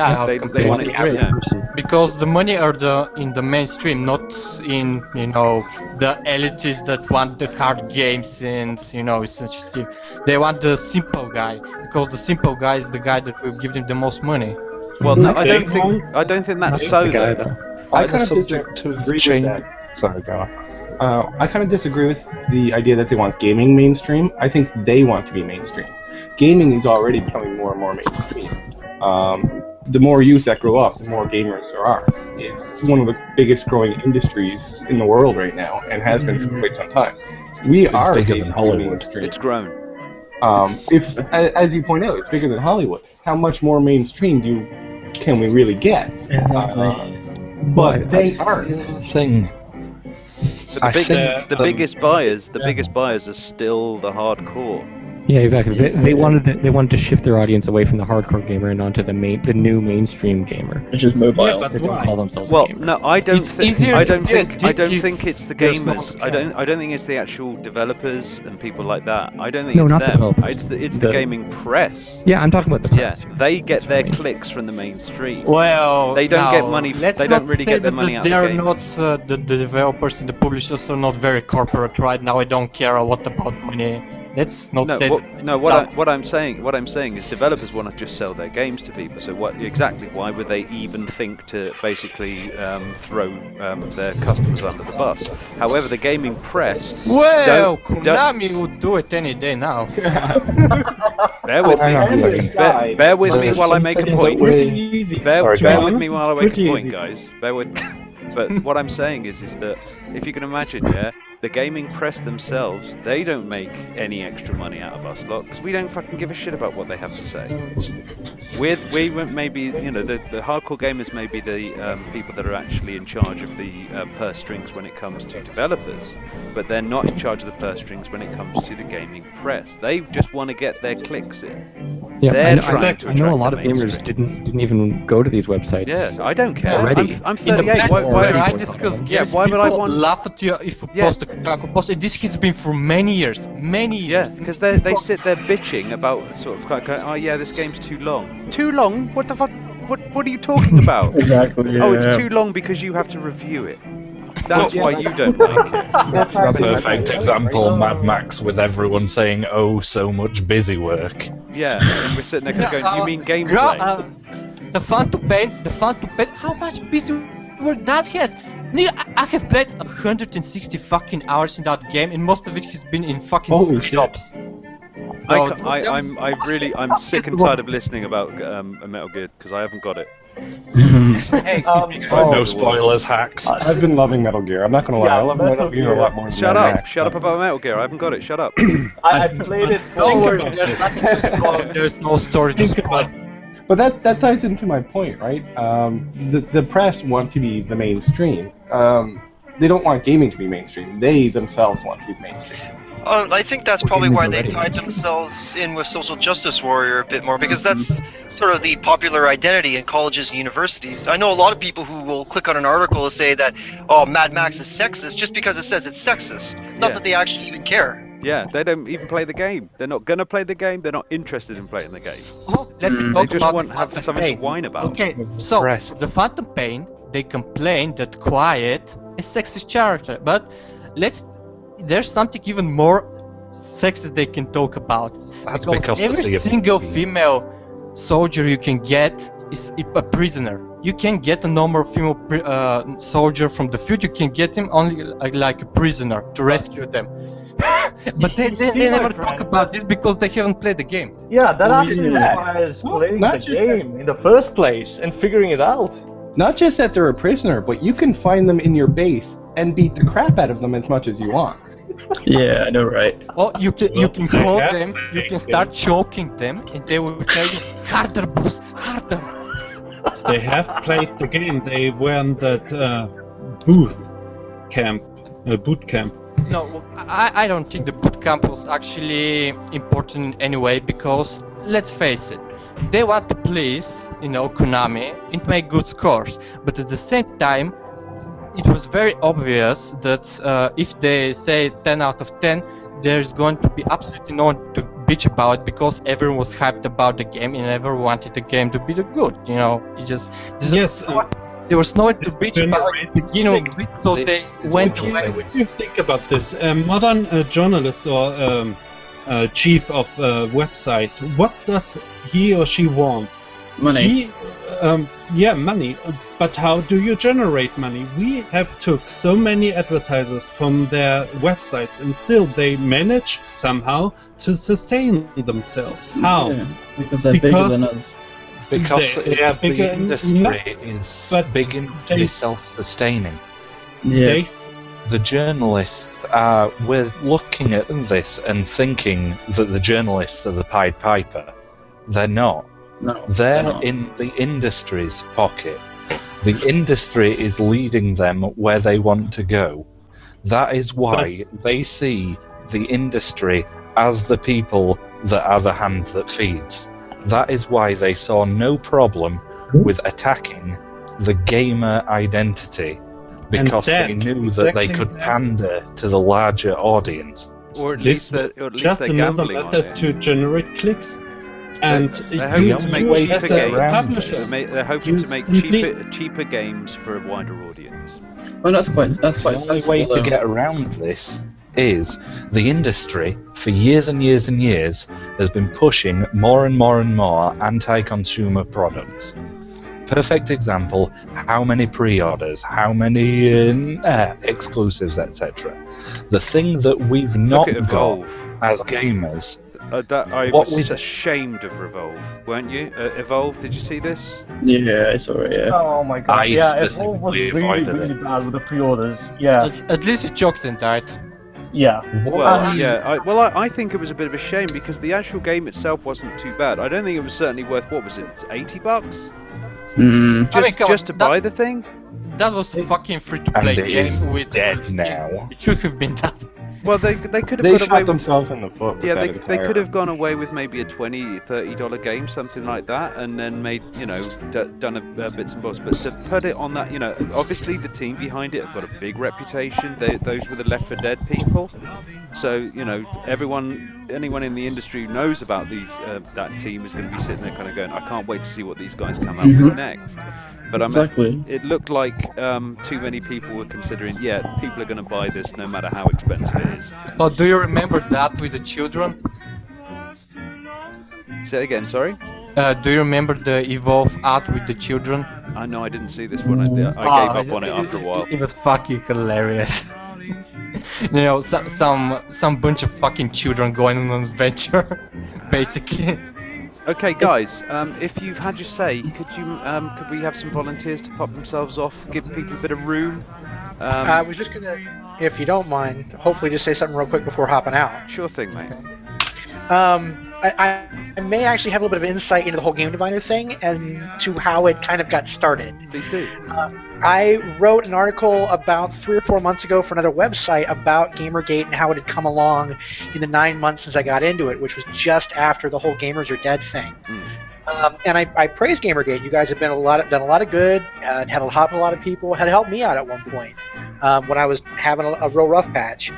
they want it. Because the money are in the mainstream, not in the elites that want the hard games and such stuff. They want the simple guy, because the simple guy is the guy that will give them the most money. Well, no, I don't think that's so. I kind of disagree with that. Sorry, go on. I kind of disagree with the idea that they want gaming mainstream. I think they want to be mainstream. Gaming is already becoming more and more mainstream. The more youth that grow up, the more gamers there are. It's one of the biggest growing industries in the world right now, and has been for quite some time. We are bigger than Hollywood. mainstream. It's grown. If, as you point out, it's bigger than Hollywood. How much more mainstream can we really get? Exactly. But they aren't. Thing. But the biggest buyers are still the hardcore. Yeah, exactly. They wanted to shift their audience away from the hardcore gamer and onto the new mainstream gamer. It's just mobile. Yeah, but They don't call themselves a Well, gamer. no, I don't think it's the There's gamers. no- I don't think it's the actual developers and people like that. I don't think No, it's not the them. developers. It's the gaming press. Yeah, I'm talking about the Yeah, press. they get their clicks from the mainstream. Well, They don't get now, money. let's They don't not really say get their that money out They of are the game. not the developers and the publishers are not very corporate right now. I don't care a lot about money. Let's not say. What I'm saying is developers want to just sell their games to people. So why would they even think to basically throw their customers under the bus? However, the gaming press Well, don't- Konami would do it any day now. bear with me. Bear with me while I make a point. Bear with me while I make a point, guys. Bear with me. But what I'm saying is that if you can imagine, the gaming press themselves, they don't make any extra money out of us lot, because we don't fucking give a shit about what they have to say. We maybe, the hardcore gamers may be the people that are actually in charge of the purse strings when it comes to developers, but they're not in charge of the purse strings when it comes to the gaming press. They just want to get their clicks in. Yeah, They're trying to I know a attract lot the of gamers didn't even go to these websites. Yeah, I don't care. Already. I'm 38. Why I discuss games, why would I people want? laugh at you if you post a Kotaku post. And this has been for many years. Yeah, because they sit there bitching about sort of going, oh yeah, this game's too long. Too long? What the fuck? What are you talking about? Exactly. Oh, it's too long because you have to review it. That's why you don't like it. Perfect example, Mad Max, with everyone saying, "Oh, so much busy work." Yeah, and we're sitting there going, "You mean gameplay?" The fun to paint. How much busy work that has? I have played 160 fucking hours in that game, and most of it has been in fucking shops. I'm sick and tired of listening about Metal Gear because I haven't got it. No spoilers, hacks. I've been loving Metal Gear. I'm not gonna lie. I love Metal Gear a lot more than Shut Mad up! Max. Shut up about Metal Gear. I haven't got it. Shut up. I played it. Don't worry, there's nothing to spoil. There's no story to spoil. But that ties into my point, right? The press want to be the mainstream. They don't want gaming to be mainstream. They themselves want to be mainstream. I think that's probably why they tied themselves in with Social Justice Warrior a bit more, because that's sort of the popular identity in colleges and universities. I know a lot of people who will click on an article and say that, oh, Mad Max is sexist, just because it says it's sexist. Not that they actually even care. Yeah, they don't even play the game. They're not gonna play the game. They're not interested in playing the game. Let me They talk just about want to have Phantom something to Pain. whine about. Okay, so the Phantom Pain, they complain that Quiet is sexist character, but there's something even more sexist they can talk about. That's because because every the single female soldier you can get is a prisoner. You can get a normal female soldier from the field. You can get him only like a prisoner to rescue them. But they never talk about this because they haven't played the game. Yeah, that actually requires playing the game in the first place and figuring it out. Not just that they're a prisoner, but you can find them in your base and beat the crap out of them as much as you want. Yeah, I know, right? Well, you can call them, you can start choking them, and they will tell you, harder, boss, harder. They have played the game. They were in that boot camp. No, I don't think the boot camp was actually important anyway, because let's face it, they want to please, Konami and make good scores, but at the same time, it was very obvious that if they say 10 out of 10, there's going to be absolutely no one to bitch about because everyone was hyped about the game and everyone wanted the game to be the good. You know, it just there was no one to bitch about at the beginning of it, so they went away. When you think about this, modern journalist or chief of website, what does he or she want? Money. Money. But how do you generate money? We have took so many advertisers from their websites, and still they manage somehow to sustain themselves. How? Yeah, because they're bigger than us. Because They are the bigger industry is big enough to be self-sustaining. Yeah. The journalists we're looking at this and thinking that the journalists are the Pied Piper. They're not. No, they're in the industry's pocket. The industry is leading them where they want to go. That is why they see the industry as the people that are the hand that feeds. That is why they saw no problem with attacking the gamer identity, because they knew that they could pander to the larger audience. Or at least they're another gambling on method it. to generate clicks. And They're hoping to make cheaper games. Publishers. They're hoping to make cheaper games for a wider audience. Well, that's quite The only way to get around this is the industry, for years and years and years, has been pushing more and more and more anti-consumer products. Perfect example, how many pre-orders, how many exclusives, etc. The thing that we've not got Evolve. as gamers... I was ashamed of Revolve, weren't you? Evolve, did you see this? Yeah, I saw it, yeah. Oh my god, I yeah, Evolve was specifically really, avoided really it. bad with the pre-orders, yeah. At least it choked and died. Yeah. Well, I think it was a bit of a shame because the actual game itself wasn't too bad. I don't think it was certainly worth, what was it, $80? Just to buy the thing? That was a fucking free-to-play And it is game with... dead now. It should have been that. Well, they could have They got shot away with... themselves in the foot. With Yeah, that they entire- could have gone away with maybe a $20, $30 game, something like that, and then made, done a bits and bobs. But to put it on that, obviously the team behind it have got a big reputation. Those were the Left 4 Dead people. So, anyone in the industry who knows about that team is going to be sitting there kind of going, I can't wait to see what these guys come up with next. But it looked like too many people were considering, people are going to buy this no matter how expensive it is. Oh, do you remember that with the children? Say it again, sorry? Do you remember the Evolve ad with the children? I know I didn't see this one. I gave up on it after a while. It was fucking hilarious. Some bunch of fucking children going on an adventure, basically. Okay, guys. If you've had your say, could we have some volunteers to pop themselves off, give people a bit of room? I was just gonna, if you don't mind, hopefully just say something real quick before hopping out. Sure thing, mate. I may actually have a little bit of insight into the whole Game Diviner thing and to how it kind of got started. Please do. I wrote an article about 3 or 4 months ago for another website about Gamergate and how it had come along in the 9 months since I got into it, which was just after the whole Gamers Are Dead thing. And I praise Gamergate. You guys have done a lot of good, had helped a lot of people, had helped me out at one point when I was having a real rough patch.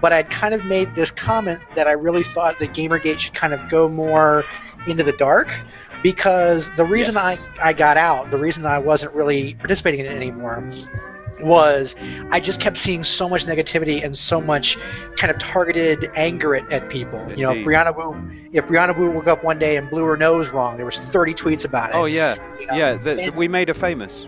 But I'd kind of made this comment that I really thought that Gamergate should kind of go more into the dark, because the reason I got out, the reason I wasn't really participating in it anymore, was I just kept seeing so much negativity and so much kind of targeted anger at people. Indeed. If Brianna Wu woke up one day and blew her nose wrong, there was 30 tweets about it. Oh yeah, we made her famous.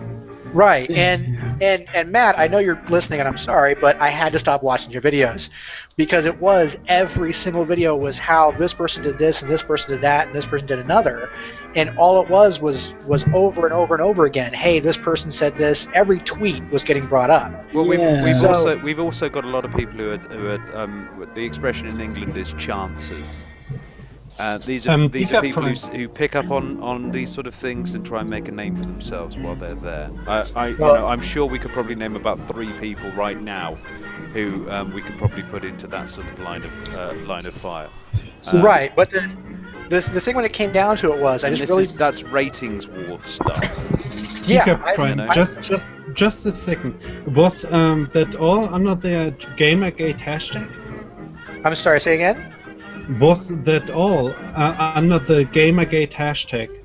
Right, and Matt, I know you're listening, and I'm sorry, but I had to stop watching your videos, because it was every single video was how this person did this and this person did that and this person did another, and all it was over and over and over again. Hey, this person said this. Every tweet was getting brought up. Well, we've also got a lot of people who are the expression in England is chancers. These are people who pick up on these sort of things and try and make a name for themselves while they're there. I'm sure we could probably name about 3 people right now who we could probably put into that sort of line of fire. Right, but the thing when it came down to it was that's ratings war stuff. Just just a second. Was that all under the Gamergate hashtag? I'm sorry, say again? Was that all under the Gamergate hashtag?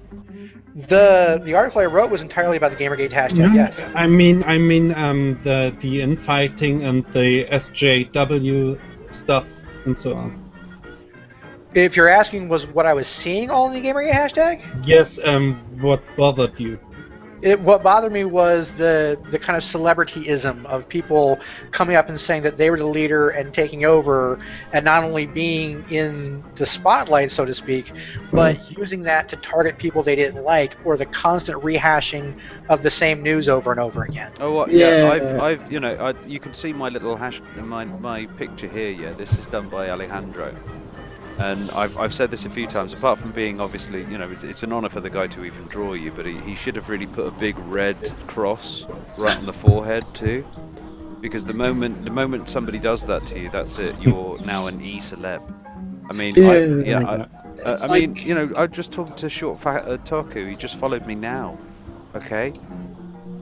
The article I wrote was entirely about the Gamergate hashtag, yes. I mean the infighting and the SJW stuff and so on. If you're asking was what I was seeing all in the Gamergate hashtag? Yes, what bothered you? What bothered me was the kind of celebrityism of people coming up and saying that they were the leader and taking over, and not only being in the spotlight, so to speak, but using that to target people they didn't like, or the constant rehashing of the same news over and over again. Oh, well, yeah. I've you can see my little my picture here. Yeah, this is done by Alejandro. And I've said this a few times, apart from being obviously, it's an honour for the guy to even draw you, but he should have really put a big red cross right on the forehead too. Because the moment somebody does that to you, that's it, you're now an E-celeb. I mean, I just talked to Short Fat Taku, he just followed me now, okay?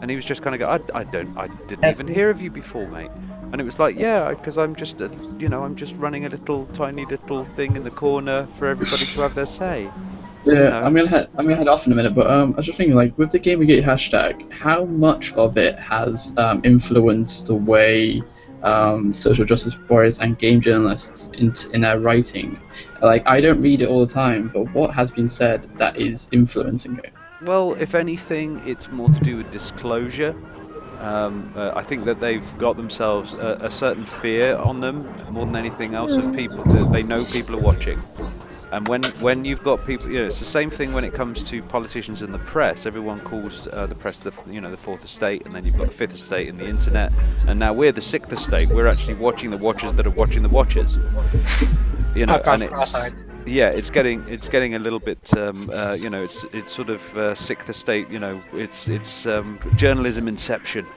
And he was just kind of I didn't even hear of you before, mate. And it was like, yeah, because I'm just, I'm just running a tiny little thing in the corner for everybody to have their say. Yeah, I'm gonna head off in a minute, but I was just thinking, like, with the Gamergate hashtag, how much of it has influenced the way social justice warriors and game journalists in their writing? Like, I don't read it all the time, but what has been said that is influencing it? Well, if anything, it's more to do with disclosure. I think that they've got themselves a certain fear on them more than anything else of people. They know people are watching, and when you've got people, it's the same thing when it comes to politicians and the press. Everyone calls the press the fourth estate, and then you've got the fifth estate in the internet, and now we're the sixth estate. We're actually watching the watchers that are watching the watchers. And it's getting a little bit, it's sort of sixth estate. It's journalism inception.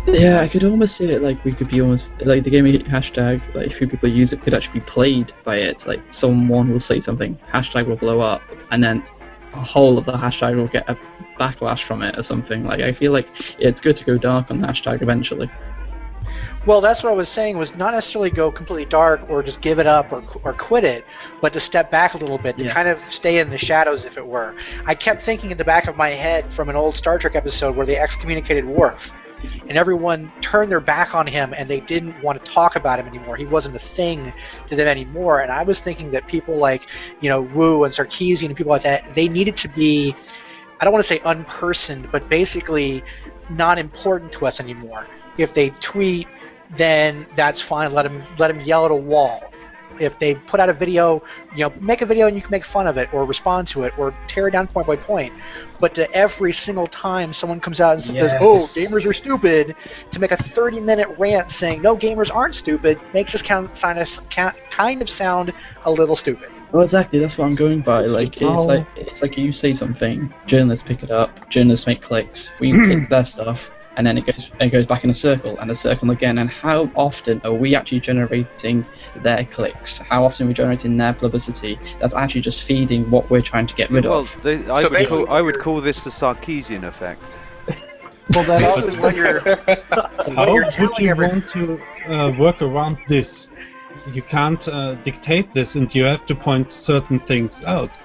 Yeah, I could almost say it like we could be almost like the Gamergate hashtag. Like, if people use it, could actually be played by it. Like, someone will say something, hashtag will blow up, and then the whole of the hashtag will get a backlash from it or something. Like, I feel like it's good to go dark on the hashtag eventually. Well, that's what I was saying, was not necessarily go completely dark or just give it up or quit it, but to step back a little bit, to kind of stay in the shadows, if it were. I kept thinking in the back of my head from an old Star Trek episode where they excommunicated Worf, and everyone turned their back on him and they didn't want to talk about him anymore. He wasn't a thing to them anymore, and I was thinking that people like, Wu and Sarkeesian and people like that, they needed to be, I don't want to say unpersoned, but basically not important to us anymore. If they tweet, then that's fine. Let them yell at a wall. If they put out a video, make a video and you can make fun of it or respond to it or tear it down point by point. But to every single time someone comes out and says, "Oh, gamers are stupid," to make a 30-minute rant saying, "No, gamers aren't stupid," makes us kind of sound a little stupid. Well, exactly. That's what I'm going by. Like, it's like you say something, journalists pick it up, journalists make clicks, we click their stuff. And then it goes back in a circle and a circle again. And how often are we actually generating their clicks? How often are we generating their publicity? That's actually just feeding what we're trying to get rid of. I would call this the Sarkeesian effect. Well, that also what you're. How would you want to work around this? You can't dictate this, and you have to point certain things out.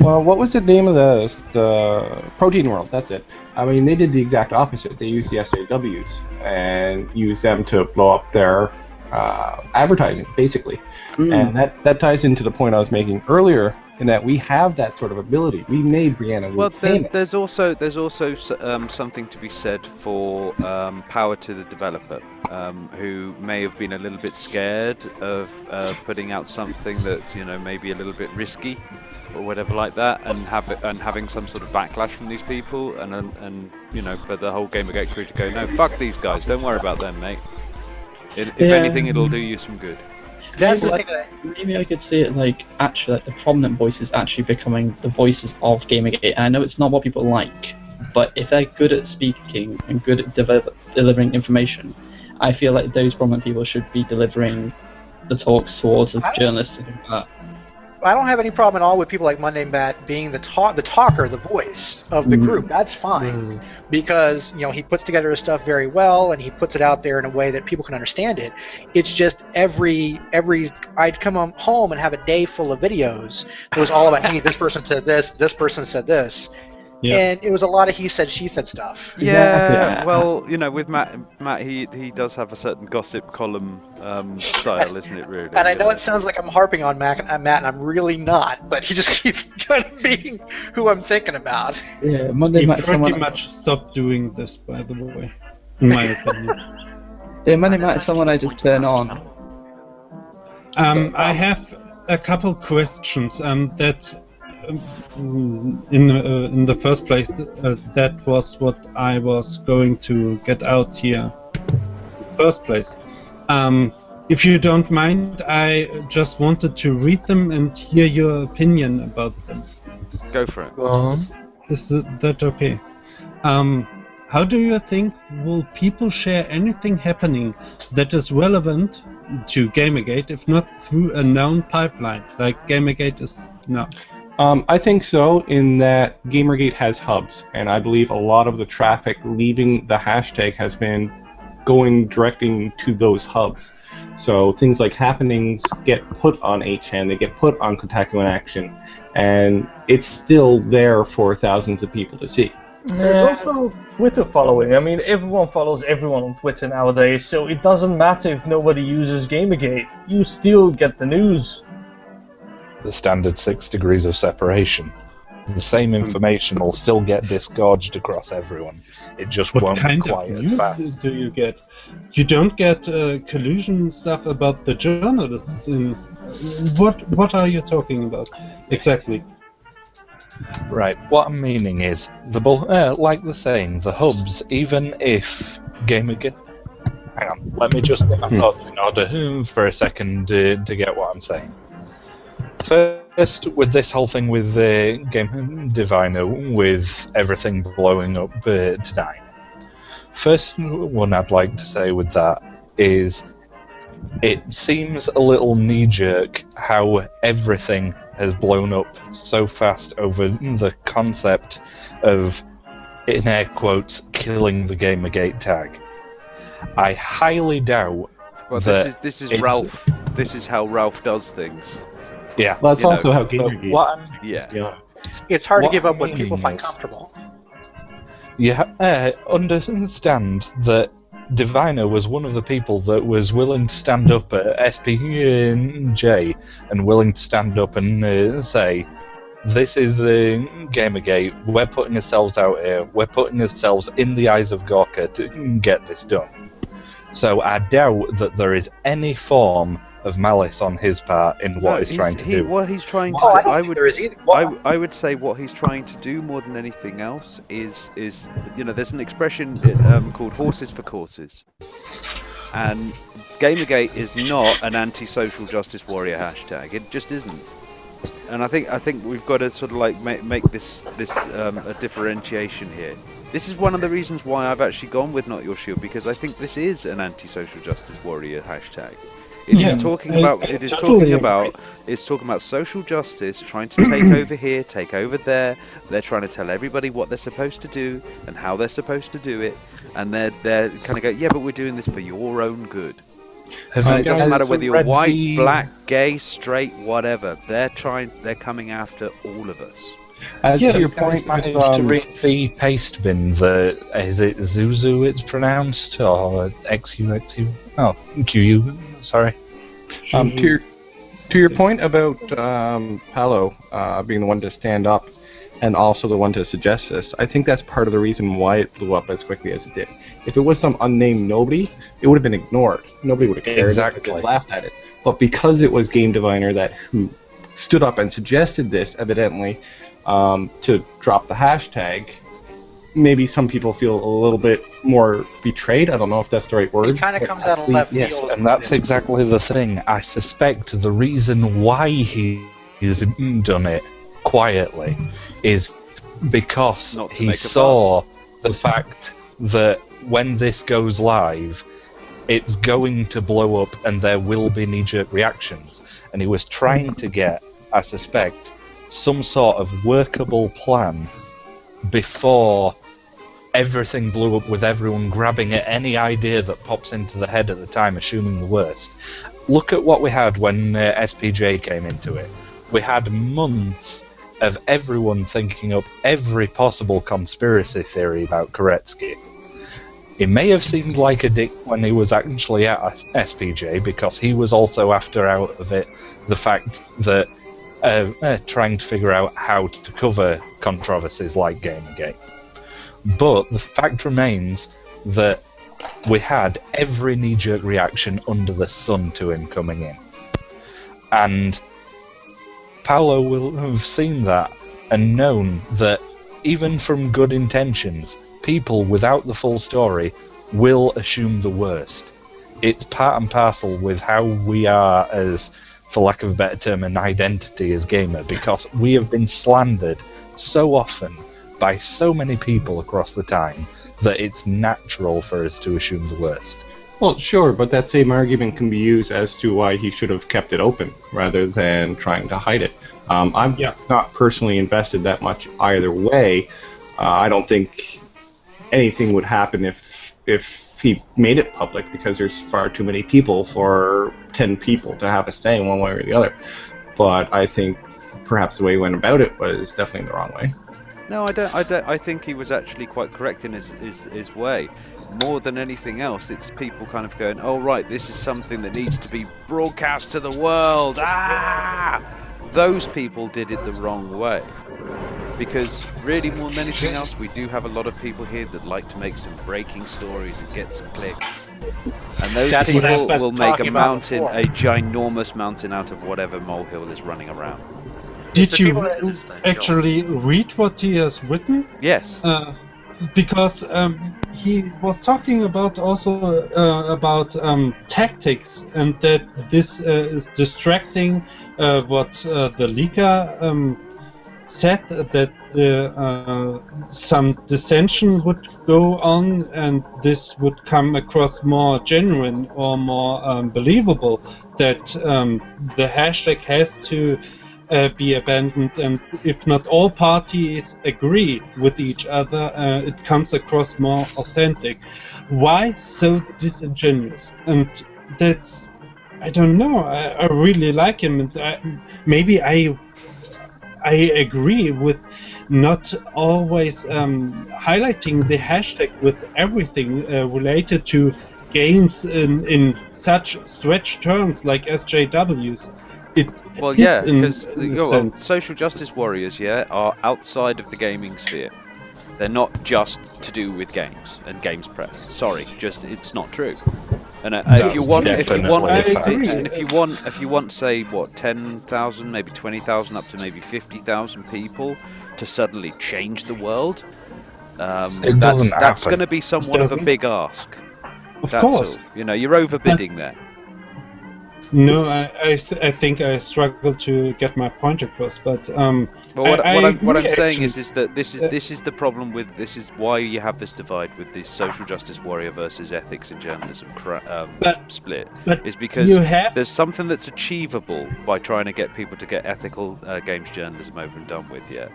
Well, what was the name of the Protein World? That's it. I mean, they did the exact opposite. They used the SJWs and used them to blow up their advertising, basically. And that ties into the point I was making earlier, in that we have that sort of ability. We made Brianna Wu famous. There's also something to be said for power to the developer, who may have been a little bit scared of putting out something that may be a little bit risky or whatever like that, and having some sort of backlash from these people, and for the whole Gamergate crew to go, no, fuck these guys, don't worry about them, mate. If anything, it'll do you some good. Maybe I could say it like, actually, like, the prominent voices actually becoming the voices of Gamergate. And I know it's not what people like, but if they're good at speaking and good at delivering information, I feel like those prominent people should be delivering the talks towards the journalists and things like that. I don't have any problem at all with people like Monday Matt being the talker, the voice of the group. That's fine because he puts together his stuff very well and he puts it out there in a way that people can understand it. It's just every I'd come home and have a day full of videos. It was all about, hey, this person said this person said this. Yeah. And it was a lot of he said, she said stuff. Yeah, well, with Matt, he does have a certain gossip column style, isn't it, really? And I know it sounds like I'm harping on Matt, and I'm really not, but he just keeps kind of being who I'm thinking about. Yeah, Monday Matt. He pretty much stopped doing this, by the way, in my opinion. Yeah, Monday Matt is someone I just turn on. I have a couple questions. That's. In the first place, that was what I was going to get out here. First place. If you don't mind, I just wanted to read them and hear your opinion about them. Go for it. Go on. Is that okay? How do you think will people share anything happening that is relevant to Gamergate, if not through a known pipeline, like Gamergate is now? I think so, in that Gamergate has hubs, and I believe a lot of the traffic leaving the hashtag has been going directing to those hubs. So things like happenings get put on 8chan, they get put on Kotaku in Action, and it's still there for thousands of people to see. There's also Twitter following. I mean, everyone follows everyone on Twitter nowadays, so it doesn't matter if nobody uses Gamergate. You still get the news. The standard 6 degrees of separation. The same information will still get disgorged across everyone. It just won't be quite as fast. What kind of news do you get? You don't get collusion stuff about the journalists. What are you talking about exactly? Right. What I'm meaning is like the saying, the hubs. Even if Gamergate. Hang on. Let me just get my thoughts in order for a second to get what I'm saying. First, with this whole thing with Game Diviner, with everything blowing up tonight. First one I'd like to say with that is it seems a little knee-jerk how everything has blown up so fast over the concept of, in air quotes, killing the Gamergate tag. I highly doubt that this is Ralph. This is how Ralph does things. Yeah, well, that's also how Gamergate. Yeah. It's hard to give up what people find comfortable. You understand that Diviner was one of the people that was willing to stand up at SPJ and willing to stand up and say, this is Gamergate, we're putting ourselves out here, we're putting ourselves in the eyes of Gorka to get this done. So I doubt that there is any form of malice on his part in what he's trying to do. What he's trying to do, I would say what he's trying to do more than anything else is there's an expression called horses for courses, and Gamergate is not an anti-social justice warrior hashtag. It just isn't. And I think we've got to sort of like make this a differentiation here. This is one of the reasons why I've actually gone with Not Your Shield, because I think this is an anti-social justice warrior hashtag. It's talking about social justice, trying to take over here, take over there. They're trying to tell everybody what they're supposed to do and how they're supposed to do it, and they're kind of go, yeah, but we're doing this for your own good. It doesn't matter whether you're white, black, gay, straight, whatever. They're coming after all of us. As to your point, managed to read the paste bin. Is it Zuzu? It's pronounced, or XUXU? Oh, QU. Sorry. To your point about Paolo being the one to stand up and also the one to suggest this, I think that's part of the reason why it blew up as quickly as it did. If it was some unnamed nobody, it would have been ignored. Nobody would have cared. Exactly. Just laughed at it. But because it was Game Diviner who stood up and suggested this, evidently, to drop the hashtag, maybe some people feel a little bit more betrayed. I don't know if that's the right word. It kind of comes out of left field. Yes, and that's exactly the thing. I suspect the reason why he's done it quietly is because he saw the fact that when this goes live, it's going to blow up and there will be knee-jerk reactions. And he was trying to get I suspect, some sort of workable plan before everything blew up with everyone grabbing at any idea that pops into the head at the time, assuming the worst. Look at what we had when SPJ came into it. We had months of everyone thinking up every possible conspiracy theory about Koretsky. He may have seemed like a dick when he was actually at SPJ, because he was also after out of it the fact that trying to figure out how to cover controversies like Gamergate. But the fact remains that we had every knee-jerk reaction under the sun to him coming in. And Paolo will have seen that and known that even from good intentions, people without the full story will assume the worst. It's part and parcel with how we are as, for lack of a better term, an identity as gamer, because we have been slandered so often by so many people across the time that it's natural for us to assume the worst. Well, sure, but that same argument can be used as to why he should have kept it open rather than trying to hide it. I'm not personally invested that much either way. I don't think anything would happen if he made it public, because there's far too many people for 10 people to have a say one way or the other. But I think perhaps the way he went about it was definitely the wrong way. No, I don't. I think he was actually quite correct in his way. More than anything else, it's people kind of going, "Oh right, this is something that needs to be broadcast to the world." Those people did it the wrong way. Because really, more than anything else, we do have a lot of people here that like to make some breaking stories and get some clicks. And those people will make a mountain, a ginormous mountain out of whatever molehill is running around. Did you actually read what he has written? Yes. Because he was talking about also about tactics, and that this is distracting. What the leaker said, that some dissension would go on, and this would come across more genuine or more believable. That the hashtag has to be abandoned, and if not all parties agree with each other, it comes across more authentic. Why so disingenuous? And that's, I don't know. I really like him, and maybe I agree with not always highlighting the hashtag with everything related to games in such stretched terms like SJWs. Well, yeah, because social justice warriors, are outside of the gaming sphere. They're not just to do with games and games press. Sorry, it's not true. And if you want, say, what, 10,000, maybe 20,000, up to maybe 50,000 people to suddenly change the world, that's going to be somewhat of a big ask. Of course, all. You're overbidding there. No, I think I struggle to get my point across, but what I'm saying is that this is the problem with this is why you have this divide with this social justice warrior versus ethics and journalism split. Is because there's something that's achievable by trying to get people to get ethical games journalism over and done with. Yeah.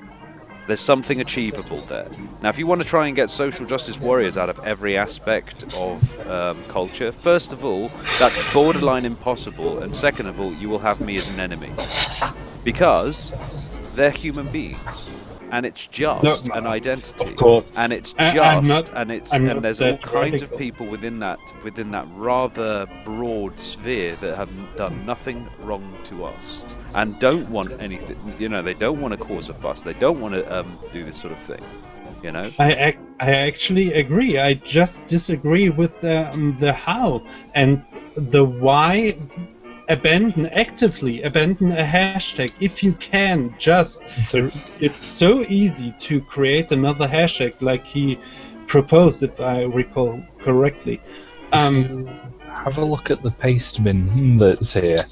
There's something achievable there. Now, if you want to try and get social justice warriors out of every aspect of culture, first of all, that's borderline impossible, and second of all, you will have me as an enemy. Because they're human beings, and it's just an identity. Of course. And it's just, and there's all kinds of people within that rather broad sphere that have done nothing wrong to us. And don't want anything, they don't want to cause a fuss. They don't want to do this sort of thing, I actually agree. I just disagree with the how and the why. Actively abandon a hashtag if you can. It's so easy to create another hashtag like he proposed, if I recall correctly. Have a look at the paste bin that's here.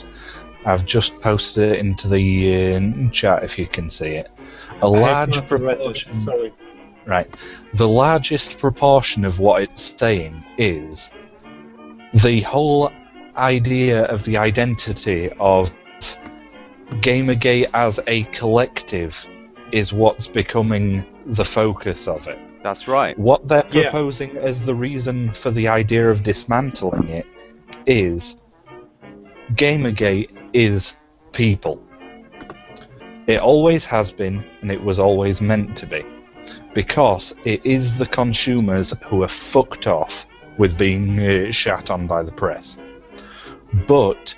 I've just posted it into the chat if you can see it. A large proportion. Sorry. Right. The largest proportion of what it's saying is the whole idea of the identity of Gamergate as a collective is what's becoming the focus of it. That's right. What they're proposing as the reason for the idea of dismantling it is Gamergate is people. It always has been, and it was always meant to be. Because it is the consumers who are fucked off with being shat on by the press. But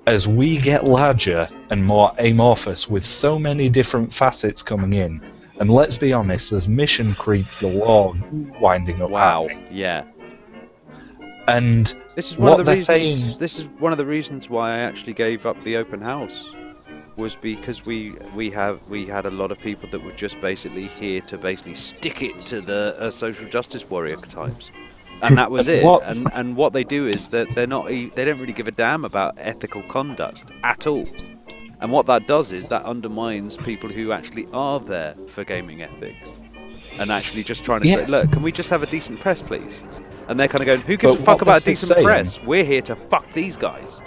as we get larger and more amorphous with so many different facets coming in, and let's be honest, there's mission creep galore winding up. Wow, happening. yeah. And this is one what of the they're reasons. saying, This is one of the reasons why I actually gave up the open house, was because we had a lot of people that were just basically here to basically stick it to the social justice warrior types, and that was it. And what they do is that they don't really give a damn about ethical conduct at all. And what that does is that undermines people who actually are there for gaming ethics, and actually just trying to say, look, can we just have a decent press, please? And they're kind of going, who gives a fuck about a decent press? We're here to fuck these guys.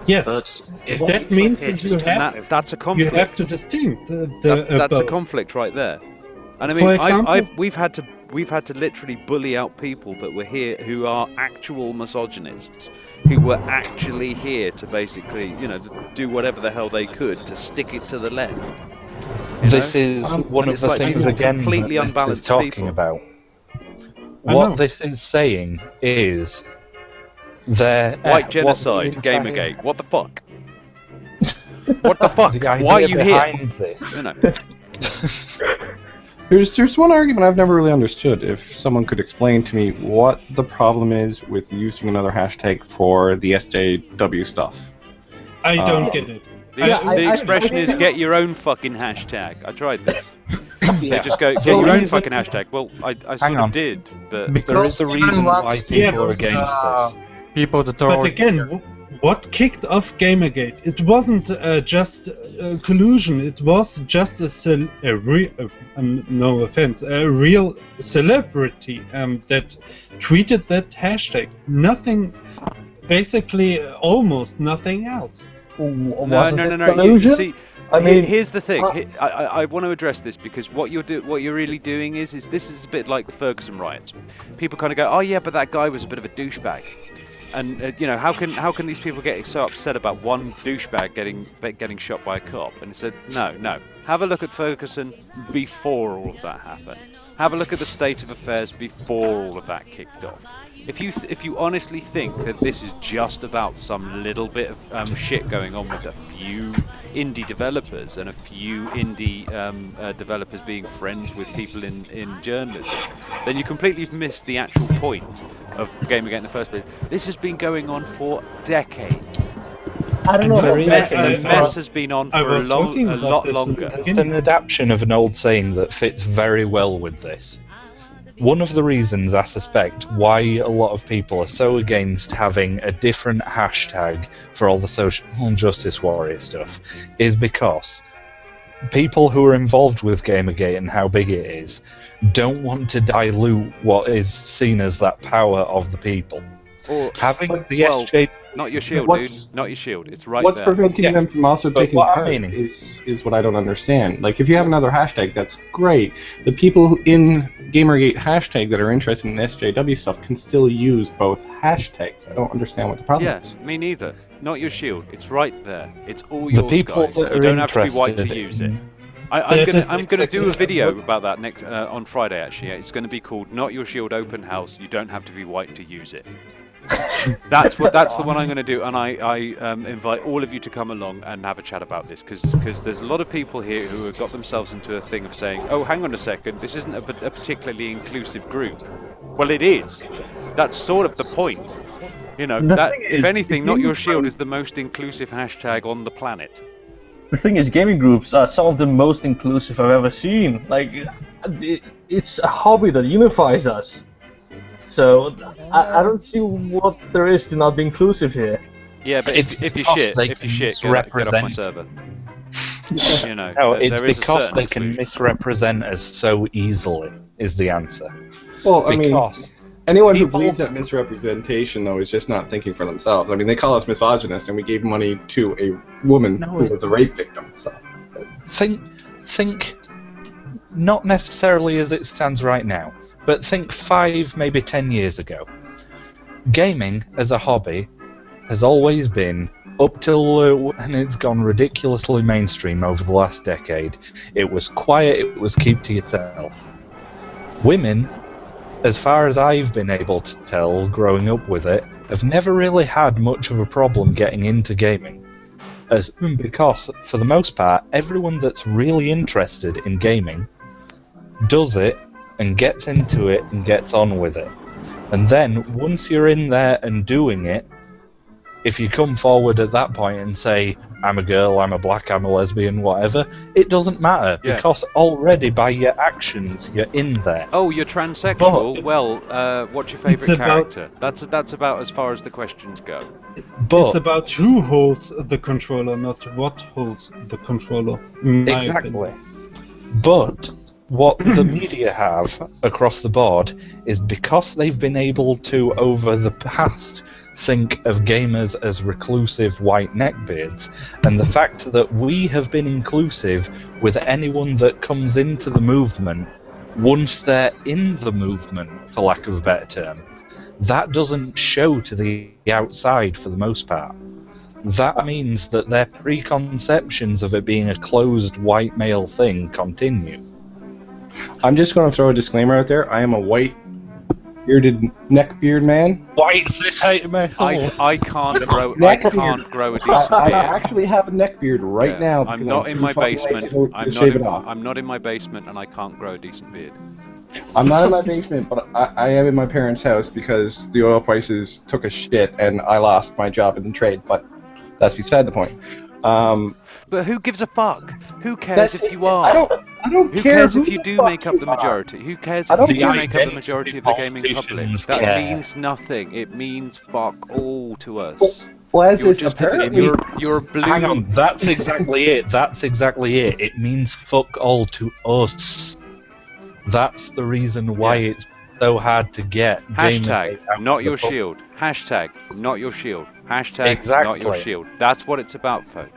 Yes, that means that you have that's a conflict. You have to distinct that's a conflict right there. And I mean, For example, we've had to literally bully out people that were here who are actual misogynists, who were actually here to basically, do whatever the hell they could to stick it to the left. This is one of the things again completely that this unbalanced is talking people. about. What this is saying is white genocide, Gamergate. What the fuck? What the fuck? The idea Why are you behind here? This. There's one argument I've never really understood. If someone could explain to me what the problem is with using another hashtag for the SJW stuff. I don't get it. The expression is get your own fucking hashtag. I tried this. They just go, get your own fucking hashtag. Well, I sort of did, but there is a reason why people are against this. People that But again, what kicked off Gamergate? It wasn't just collusion. It was just no offense, a real celebrity that tweeted that hashtag. Nothing, basically, almost nothing else. No. You see, here's the thing. I want to address this because what you're really doing is this is a bit like the Ferguson riots. People kind of go, oh yeah, but that guy was a bit of a douchebag. And how can these people get so upset about one douchebag getting shot by a cop? And he said, no. Have a look at Ferguson before all of that happened. Have a look at the state of affairs before all of that kicked off. If you honestly think that this is just about some little bit of shit going on with a few indie developers and a few indie developers being friends with people in journalism, then you completely missed the actual point of Gamergate in the first place. This has been going on for decades. I don't know. The mess has been on for a lot longer. It's an adaptation of an old saying that fits very well with this. One of the reasons, I suspect, why a lot of people are so against having a different hashtag for all the social justice warrior stuff is because people who are involved with Gamergate and how big it is don't want to dilute what is seen as that power of the people. Having the SJ... Not your shield, dude. Not your shield. It's right what's there. preventing them from also taking part is what I don't understand. Like, if you have another hashtag, that's great. The people in Gamergate hashtag that are interested in SJW stuff can still use both hashtags. I don't understand what the problem is. Me neither. Not your shield. It's right there. It's all The yours, people guys. that You are don't have to be white to interested use it. in- I'm gonna do a video about that next on Friday. Actually, it's going to be called "Not Your Shield Open House." You don't have to be white to use it. That's the one I'm going to do, and I invite all of you to come along and have a chat about this because there's a lot of people here who have got themselves into a thing of saying, oh, hang on a second, this isn't a particularly inclusive group. Well, it is. That's sort of the point. That if anything, Not Your Shield is the most inclusive hashtag on the planet. The thing is, gaming groups are some of the most inclusive I've ever seen. Like, it's a hobby that unifies us. So I don't see what there is to not be inclusive here. Yeah, but if you shit, get off my server. No, it's because they can misrepresent us so easily, is the answer. Well, I mean, Anyone who believes that misrepresentation, though, is just not thinking for themselves. I mean, they call us misogynist, and we gave money to a woman who was a rape victim. So, think, not necessarily as it stands right now, but think 5, maybe 10 years ago. Gaming as a hobby has always been, up till and it's gone ridiculously mainstream over the last decade. It was quiet, it was keep to yourself. Women, as far as I've been able to tell growing up with it, have never really had much of a problem getting into gaming. Because, for the most part, everyone that's really interested in gaming does it and gets into it and gets on with it. And then, once you're in there and doing it, if you come forward at that point and say, I'm a girl, I'm a black, I'm a lesbian, whatever, it doesn't matter, because already by your actions, you're in there. Oh, you're transsexual? Well, what's your favourite character? That's about as far as the questions go. It's about who holds the controller, not what holds the controller. Exactly. But what the media have across the board is because they've been able to, over the past, think of gamers as reclusive white neckbeards, and the fact that we have been inclusive with anyone that comes into the movement once they're in the movement, for lack of a better term, that doesn't show to the outside for the most part. That means that their preconceptions of it being a closed white male thing continue. I'm just going to throw a disclaimer out there. I am a white bearded neckbeard man. White cis hate me. I can't grow a decent beard. I actually have a neckbeard right now. I'm not in my basement. I'm not in my basement, and I can't grow a decent beard. I'm not in my basement, but I am in my parents' house because the oil prices took a shit and I lost my job in the trade. But that's beside the point. But who gives a fuck? Who cares if you are? I don't Who care cares who if you the do fuck make up you the are. majority? Who cares if you do make up the majority of the gaming public? That care. means nothing. It means fuck all to us. Well, as You're is just apparently... you're a blue. Hang on, that's exactly it. That's exactly it. It means fuck all to us. That's the reason why it's so hard to get. Hashtag gamers out not of your the pub- shield. Hashtag not your shield. Hashtag Exactly. not your shield. That's what it's about, folks.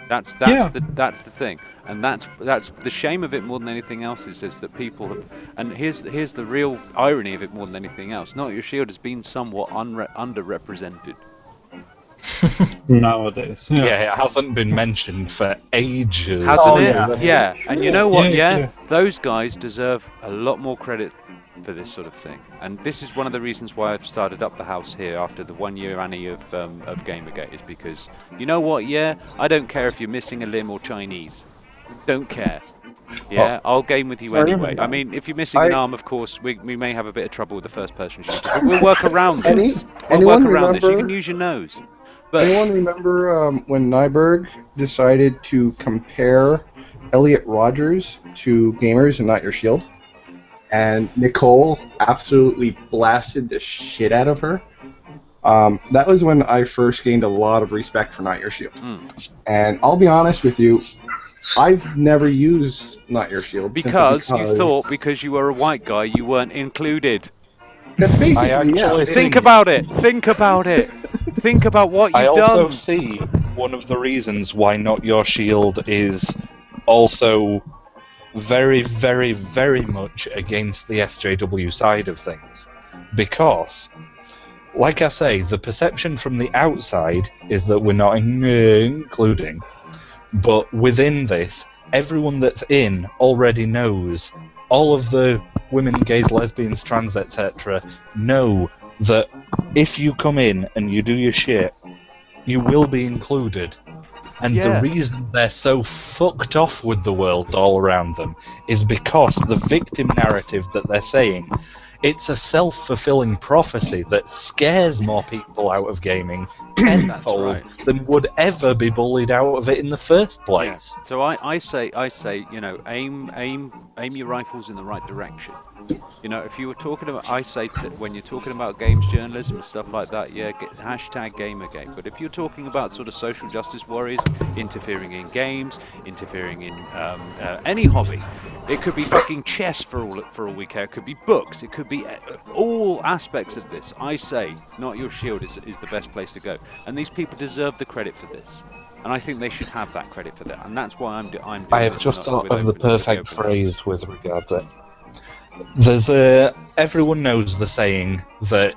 That's the thing, and that's the shame of it more than anything else is that people have, and here's the real irony of it more than anything else. Not your shield has been somewhat underrepresented. Nowadays. Yeah, it hasn't been mentioned for ages. Hasn't it? Yeah. And you know what? Yeah. Those guys deserve a lot more credit for this sort of thing. And this is one of the reasons why I've started up the house here after the 1 year annie of Gamergate, is because, you know what? Yeah, I don't care if you're missing a limb or Chinese. Don't care. Yeah, I'll game with you anyway. I mean, if you're missing an arm, of course, we may have a bit of trouble with the first-person shooter, but we'll work around this. You can use your nose. But anyone remember when Nyberg decided to compare Elliot Rogers to Gamers and Not Your Shield? And Nicole absolutely blasted the shit out of her. That was when I first gained a lot of respect for Not Your Shield. And I'll be honest with you, I've never used Not Your Shield. because you thought because you were a white guy you weren't included. Think about it. Think about it. Think about what you've done. I also see one of the reasons why Not Your Shield is also very, very, very much against the SJW side of things. Because, like I say, the perception from the outside is that we're not including. But within this, everyone that's in already knows. All of the women, gays, lesbians, trans, etc. know that if you come in and you do your shit, you will be included. And the reason they're so fucked off with the world all around them is because the victim narrative that they're saying, it's a self-fulfilling prophecy that scares more people out of gaming tenfold than would ever be bullied out of it in the first place. Yeah. So I say, you know, aim your rifles in the right direction. You know, if you were talking about, when you're talking about games journalism and stuff like that, hashtag Gamergate. But if you're talking about sort of social justice warriors interfering in games, interfering in any hobby, It could be fucking chess for all we care. It could be books. It could be all aspects of this. I say, Not Your Shield is the best place to go. And these people deserve the credit for this. And I think they should have that credit for that. And that's why I'm doing I have this just with thought of the open- perfect open- phrase with regard to it. There's everyone knows the saying that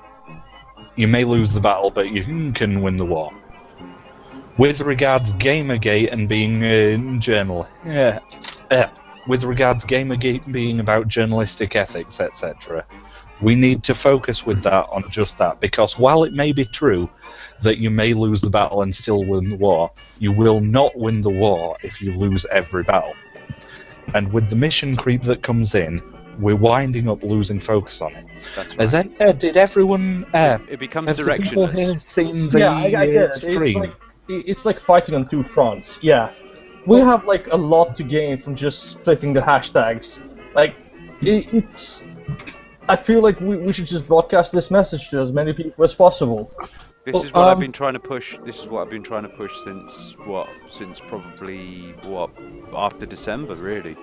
you may lose the battle, but you can win the war. With regards Gamergate and being with regards Gamergate being about journalistic ethics, etc., we need to focus with that on just that, because while it may be true that you may lose the battle and still win the war, you will not win the war if you lose every battle. And with the mission creep that comes in, we're winding up losing focus on it. That's right. Did everyone? It becomes have the people directionless. here seen the Yeah, I get it. stream? It's like fighting on two fronts. Yeah, we have like a lot to gain from just splitting the hashtags. Like, it's. I feel like we should just broadcast this message to as many people as possible. This is what I've been trying to push. This is what I've been trying to push since probably after December, really.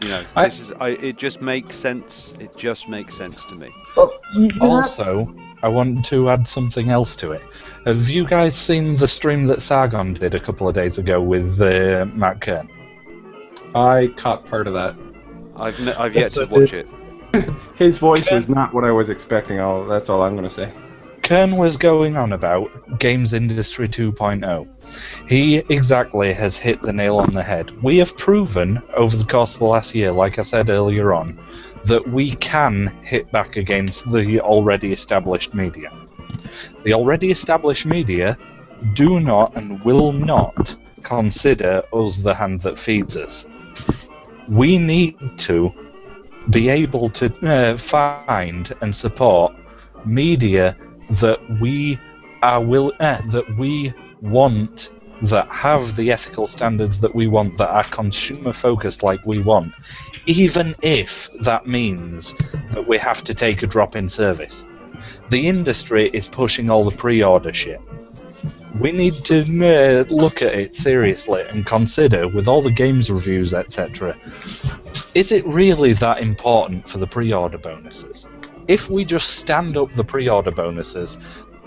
You know, it just makes sense. It just makes sense to me. Also, I want to add something else to it. Have you guys seen the stream that Sargon did a couple of days ago with Matt Kern? I caught part of that. I've yet to watch it. His voice was not what I was expecting. That's all I'm going to say. Kern was going on about Games Industry 2.0. He exactly has hit the nail on the head. We have proven over the course of the last year, like I said earlier on, that we can hit back against the already established media. The already established media do not and will not consider us the hand that feeds us. We need to be able to find and support media that we are that we want, that have the ethical standards that we want, that are consumer focused like we want, even if that means that we have to take a drop in service. The industry is pushing all the pre-order shit. We need to look at it seriously and consider, with all the games reviews, etc., is it really that important for the pre-order bonuses? If we just stand up the pre-order bonuses,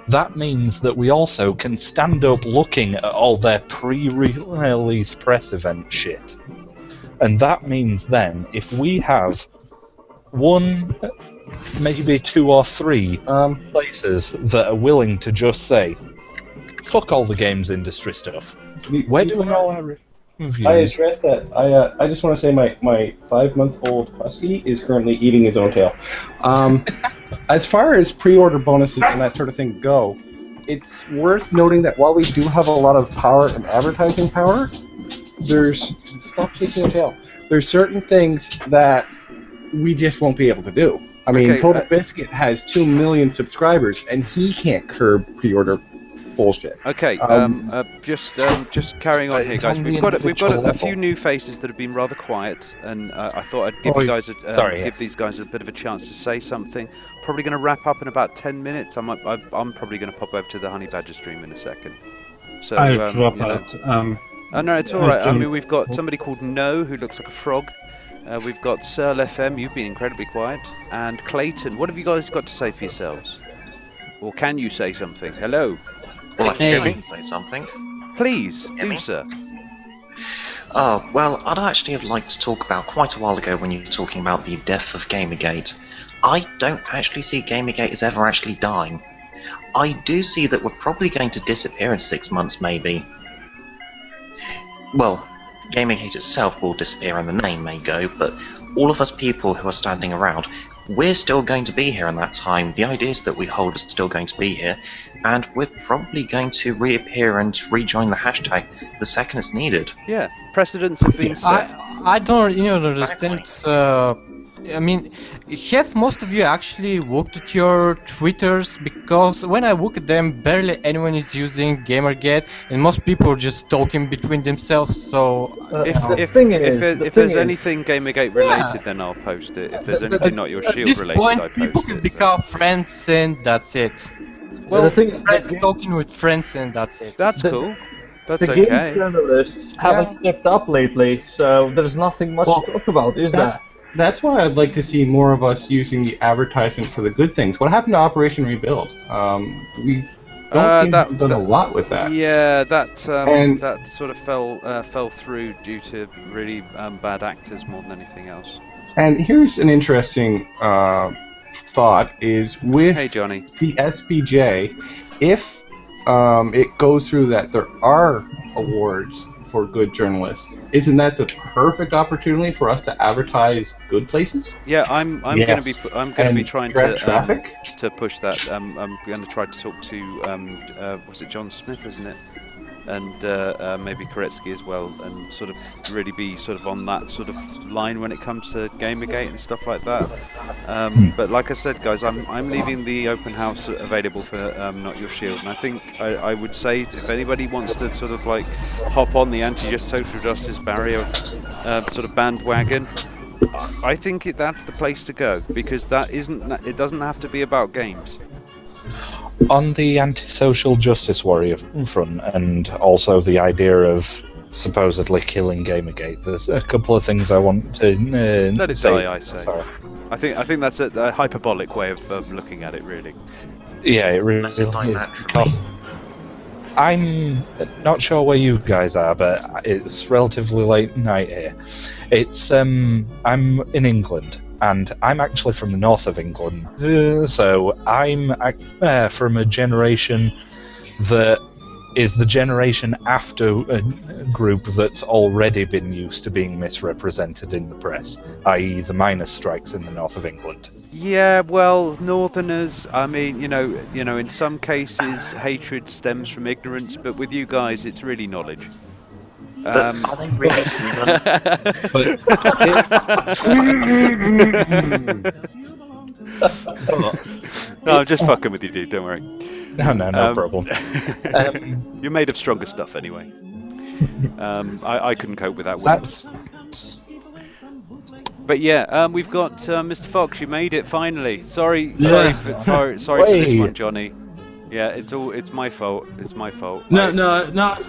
that means that we also can stand up looking at all their pre-release press event shit. And that means then, if we have one, maybe two or three places that are willing to just say, fuck all the games industry stuff, we're doing all our reviews. I address that. I just want to say my 5-month-old husky is currently eating his own tail. As far as pre-order bonuses and that sort of thing go, it's worth noting that while we do have a lot of power and advertising power, stop chasing your tail. There's certain things that we just won't be able to do. I mean, Total Biscuit has 2 million subscribers, and he can't curb pre-order bullshit. Okay, just carrying on here, guys. We've got a few new faces that have been rather quiet, and I thought I'd give give these guys a bit of a chance to say something. Probably going to wrap up in about 10 minutes. I'm probably going to pop over to the Honey Badger stream in a second. So I'll drop out. Oh no, it's all right. I mean, we've got somebody called No who looks like a frog. We've got Searle FM. You've been incredibly quiet, and Clayton. What have you guys got to say for yourselves? Or can you say something? Hello. Well, I can say something. Please, do, sir. Well, I'd actually have liked to talk about quite a while ago when you were talking about the death of Gamergate. I don't actually see Gamergate as ever actually dying. I do see that we're probably going to disappear in 6 months, maybe. Well, Gamergate itself will disappear and the name may go, but all of us people who are standing around, we're still going to be here in that time. The ideas that we hold are still going to be here, and we're probably going to reappear and rejoin the hashtag the second it's needed. Yeah, precedents have been set. I don't understand. I mean, have most of you actually looked at your Twitters? Because when I look at them, barely anyone is using Gamergate, and most people are just talking between themselves. So if there's anything Gamergate related, then I'll post it. If there's anything Not Your Shield related, I people post can it. become friends, and that's it. Well, the thing is, friends talking with friends, and that's it. That's cool. That's the okay. game journalists haven't stepped up lately, so there's nothing much to talk about, is there? That's why I'd like to see more of us using the advertisement for the good things. What happened to Operation Rebuild? We don't seem to have done a lot with that. Yeah, that sort of fell through due to really bad actors more than anything else. And here's an interesting thought: is with Hey, Johnny. the SPJ, if it goes through that there are awards for good journalists, isn't that the perfect opportunity for us to advertise good places? Yeah, I'm going to be trying to push that. I'm going to try to talk to was it John Smith, isn't it? And maybe Koretsky as well, and sort of really be sort of on that sort of line when it comes to Gamergate and stuff like that. But like I said, guys, I'm leaving the open house available for Not Your Shield, and I think I would say if anybody wants to sort of like hop on the anti-social justice barrier sort of bandwagon, I think that's the place to go, because it doesn't have to be about games. On the anti-social justice warrior front, and also the idea of supposedly killing Gamergate, there's a couple of things I want to Let it say. die, I say. Sorry. I think that's a hyperbolic way of looking at it, really. Yeah, it really is. Because I'm not sure where you guys are, but it's relatively late night here. I'm in England. And I'm actually from the north of England, so I'm from a generation that is the generation after a group that's already been used to being misrepresented in the press, i.e. the miners' strikes in the north of England. Yeah, well, Northerners, I mean, you know, in some cases hatred stems from ignorance, but with you guys it's really knowledge. Are they really No, I'm just fucking with you, dude. Don't worry. No problem. You're made of stronger stuff, anyway. I couldn't cope with that once. But yeah, we've got Mr. Fox. You made it finally. Sorry for this one, Johnny. Yeah, it's my fault. It's my fault. No.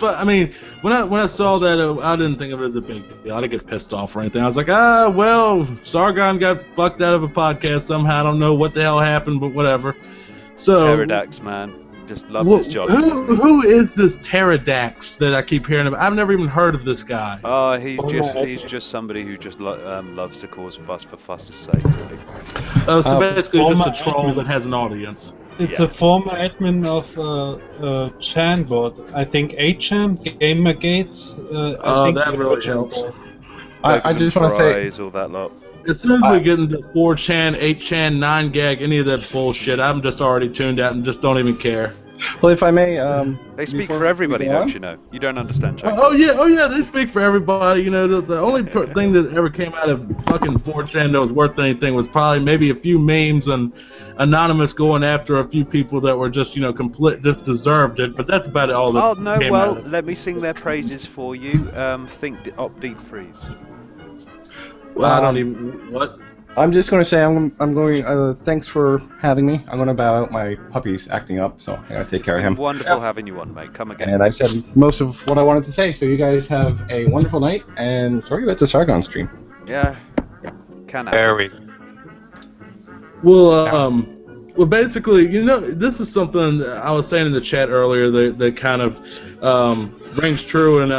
But I mean, when I saw that, I didn't think of it as a big deal. I didn't get pissed off or anything. I was like, well, Sargon got fucked out of a podcast somehow. I don't know what the hell happened, but whatever. So Pterodax, man, just loves his job. Who is this Pterodax that I keep hearing about? I've never even heard of this guy. Oh, he's just somebody who just loves to cause fuss for fuss's sake, really. So basically, just a troll that has an audience. It's a former admin of Chanbot. I think 8chan, Gamergate. I think that really helps. I just want to say all that lot. As soon as we get into 4chan, 8chan, 9gag, any of that bullshit, I'm just already tuned out and just don't even care. Well, if I may, they speak for everybody, don't you know? You don't understand, Jack. Oh yeah, they speak for everybody. You know, the only thing that ever came out of fucking 4chan that was worth anything was probably maybe a few memes and Anonymous going after a few people that were just, just deserved it. But that's about all that came out of it. Let me sing their praises for you. Think Op Deep Freeze. Well, I don't even what. I'm just going to say I'm going. Thanks for having me. I'm going to bow out. My puppy's acting up, so I got to take care of him. Wonderful having you on, mate. Come again. And I've said most of what I wanted to say. So you guys have a wonderful night, and sorry about the Sargon stream. Yeah. Can Very. Well, basically, this is something I was saying in the chat earlier that kind of rings true, and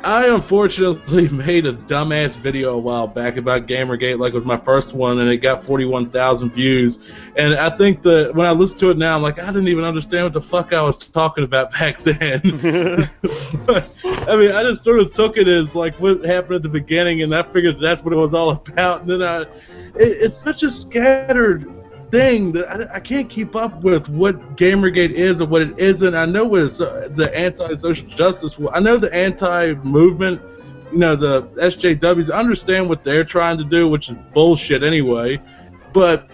I unfortunately made a dumbass video a while back about Gamergate, like it was my first one, and it got 41,000 views. And I think that when I listen to it now, I'm like, I didn't even understand what the fuck I was talking about back then. But, I mean, I just sort of took it as like what happened at the beginning, and I figured that's what it was all about. And then it's such a scattered thing that I can't keep up with what Gamergate is and what it isn't. I know it's the anti-social justice. I know the anti-movement, the SJWs. I understand what they're trying to do, which is bullshit anyway. But,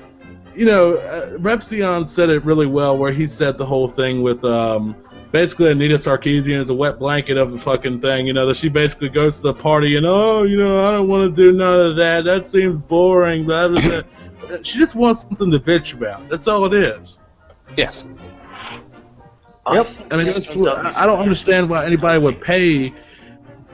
Repsion said it really well, where he said the whole thing with basically Anita Sarkeesian is a wet blanket of the fucking thing. That she basically goes to the party and, I don't want to do none of that. That seems boring. Blah, blah, blah. She just wants something to bitch about. That's all it is. Yes. Yep. I mean, I don't understand why anybody would pay.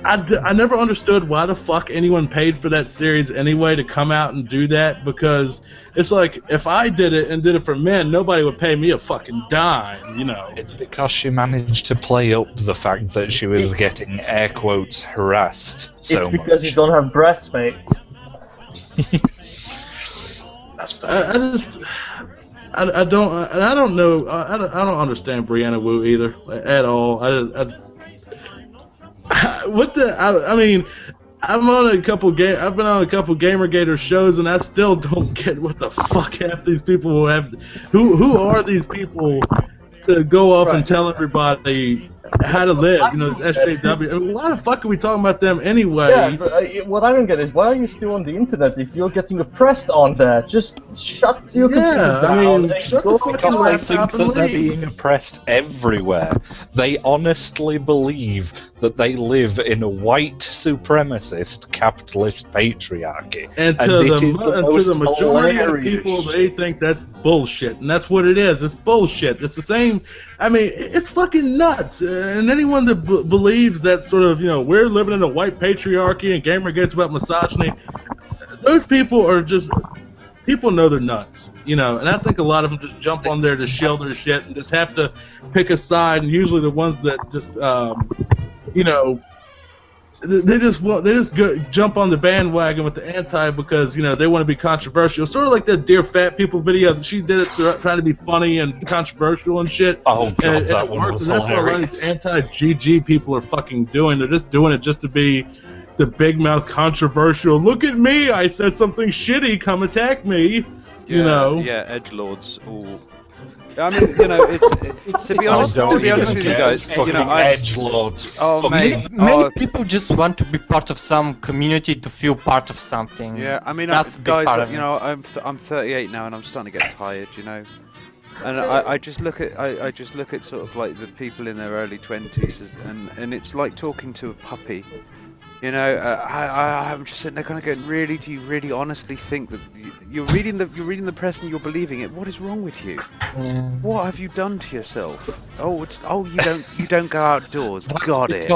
I never understood why the fuck anyone paid for that series anyway to come out and do that, because it's like, if I did it and did it for men, nobody would pay me a fucking dime, you know. It's because she managed to play up the fact that she was getting, air quotes, harassed so It's because much. you don't have breasts, mate. That's bad. I don't know. I don't understand Brianna Wu either at all. I mean, I've been on a couple Gamergator shows, and I still don't get what the fuck half these people have. Who are these people to go off and tell everybody how to live? You know, this SJW. I mean, why the fuck are we talking about them anyway? Yeah, but, what I don't get is, why are you still on the internet if you're getting oppressed on that? Just shut your computer down. I mean, and shut go the fucking fucking Because they laptop think and that they're leave. being oppressed everywhere. They honestly believe that they live in a white supremacist capitalist patriarchy. And to the majority of the people, they think that's bullshit, and that's what it is. It's bullshit. It's the same. I mean, it's fucking nuts. And anyone that believes that sort of, you know, we're living in a white patriarchy and Gamergate's about misogyny, those people are just, people know they're nuts, you know. And I think a lot of them just jump on there to shield their shit and just have to pick a side. And usually the ones that just, you know, they just jump on the bandwagon with the anti because, you know, they want to be controversial. Sort of like that Dear Fat People video. She did it trying to be funny and controversial and shit. Oh god, and that it one works. was And that's what a lot of hilarious. these anti-GG people are fucking doing. They're just doing it just to be the big mouth controversial. Look at me, I said something shitty. Come attack me. You know. Yeah, edgelords. Ooh. I mean, you know, it's to be honest with you guys, you know, edgelords. Oh, mate. Many people just want to be part of some community to feel part of something. Yeah, I mean, that's a big guys, part of you it. know, I'm 38 now, and I'm starting to get tired, you know. And I just look at I just look at sort of like the people in their early 20s, and it's like talking to a puppy. You know, I'm just sitting there kind of going, really? Do you really honestly think that you're reading the press and you're believing it? What is wrong with you? Yeah. What have you done to yourself? You don't go outdoors. Got it.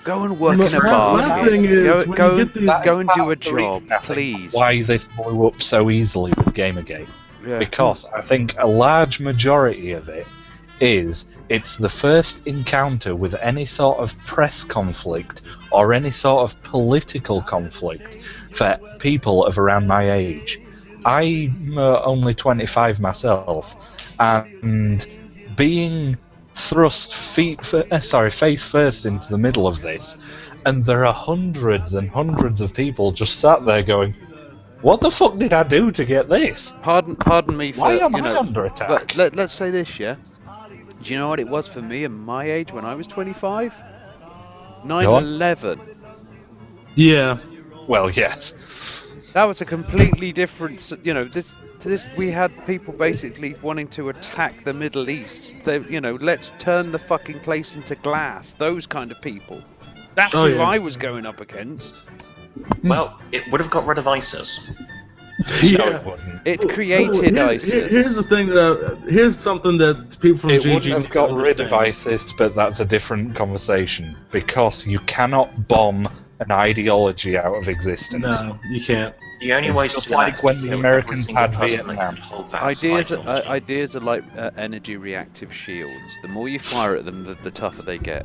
Go and work in a bar. My thing is, when go you get these- and do a job, please. Why this blew up so easily with Gamergate? Yeah. Because I think a large majority of it is it's the first encounter with any sort of press conflict or any sort of political conflict for people of around my age. I'm only 25 myself, and being thrust face first into the middle of this, and there are hundreds and hundreds of people just sat there going, what the fuck did I do to get this? Pardon me for, Why am you I know, under attack? But let's say this, yeah? Do you know what it was for me and my age when I was 25? 9/11. Yeah. Well, yes. That was a completely different, you know, this we had people basically wanting to attack the Middle East. They, you know, let's turn the fucking place into glass. Those kind of people. That's who I was going up against. Well, it would have got rid of ISIS. Yeah. It created ISIS. Here's the thing here's something that people from It GG wouldn't have got rid of ISIS, but that's a different conversation, because you cannot bomb an ideology out of existence. No, you can't. The only It's way just to do like that is when to the kill Americans every single had person that Vietnam. could hold that Ideas are like energy reactive shields. The more you fire at them, the tougher they get.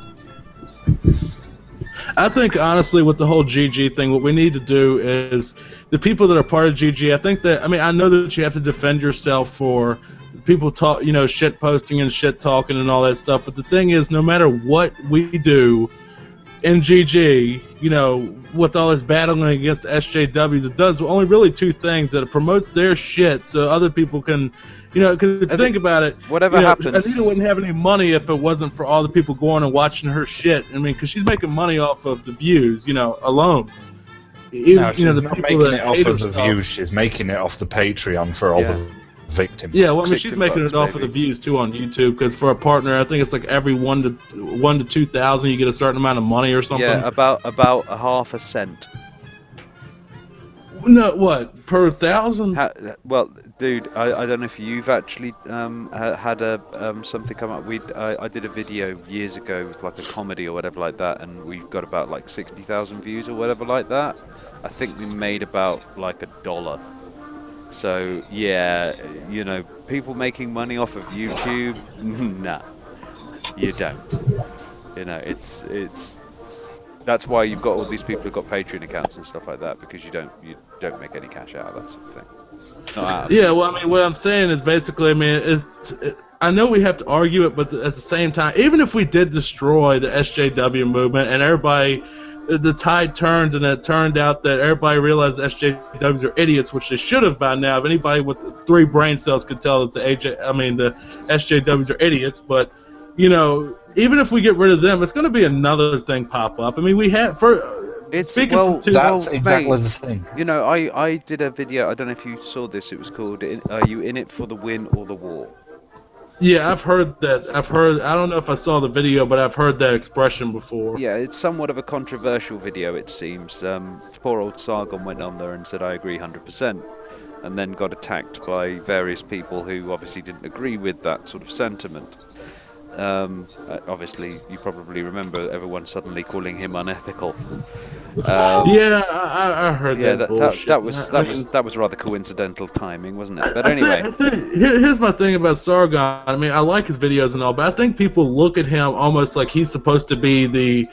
I think honestly, with the whole GG thing, what we need to do is the people that are part of GG. I think that I know that you have to defend yourself for people talk, you know, shit posting and shit talking and all that stuff. But the thing is, no matter what we do in GG, you know, with all this battling against SJWs, it does only really two things: that it promotes their shit so other people can, you know, because if you think about it, whatever you know, happens, Anita wouldn't have any money if it wasn't for all the people going and watching her shit. I mean, because she's making money off of the views, you know, alone. Even, No, she's you know, the not people making that it off hate her of the stuff. views, she's making it off the Patreon for all the victims. Yeah, well, I mean, she's making it off of the views too on YouTube. Because for a partner, I think it's like every 1 to 2,000, you get a certain amount of money or something. Yeah, about a half a cent. No, what, per 1,000? Well, dude, I don't know if you've actually had a something come up. I did a video years ago with like a comedy or whatever like that, and we got about like 60,000 views or whatever like that. I think we made about like $1. So yeah, you know, people making money off of YouTube, nah, you don't. You know, it's that's why you've got all these people who've got Patreon accounts and stuff like that, because you don't make any cash out of that sort of thing. Yeah, well, I mean, what I'm saying is basically, I mean, I know we have to argue it, but at the same time, even if we did destroy the SJW movement and everybody, the tide turned and it turned out that everybody realized SJWs are idiots, which they should have by now. If anybody with 3 brain cells could tell that the SJWs are idiots, but you know, even if we get rid of them, it's going to be another thing pop up. I mean, we have that's exactly the thing. You know, I did a video. I don't know if you saw this. It was called "Are you in it for the win or the war?" Yeah, I've heard that. I don't know if I saw the video, but I've heard that expression before. Yeah, it's somewhat of a controversial video, it seems. Poor old Sargon went on there and said, "I agree 100%," and then got attacked by various people who obviously didn't agree with that sort of sentiment. Obviously, you probably remember everyone suddenly calling him unethical. Yeah, I heard that bullshit. That was rather coincidental timing, wasn't it? But anyway, here's my thing about Sargon. I mean, I like his videos and all, but I think people look at him almost like he's supposed to be the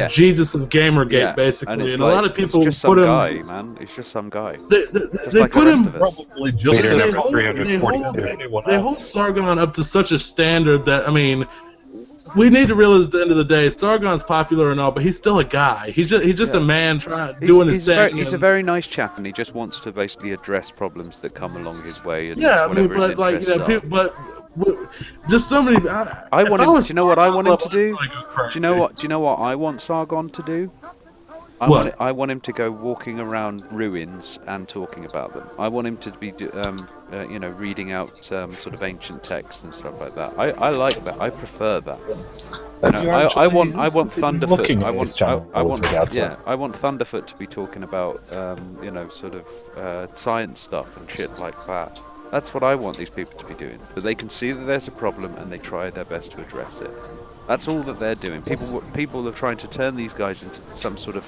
Jesus of Gamergate, basically. And like, a lot of people just put some him. Guy, man. He's just some guy. They like put the rest him of us. Probably just they hold Sargon up to such a standard that, I mean, we need to realize at the end of the day, Sargon's popular and all, but he's still a guy. He's just a man doing his thing. He's a very nice chap, and he just wants to basically address problems that come along his way. And yeah, I mean, whatever but his interests are. Just somebody. Do you know what I want him to do? Do you know what I want Sargon to do? I want him to go walking around ruins and talking about them. I want him to be, reading out sort of ancient texts and stuff like that. I like that. I prefer that. You know, I want Thunderfoot. I want Thunderfoot to be talking about sort of science stuff and shit like that. That's what I want these people to be doing. That they can see that there's a problem and they try their best to address it. That's all that they're doing. People are trying to turn these guys into some sort of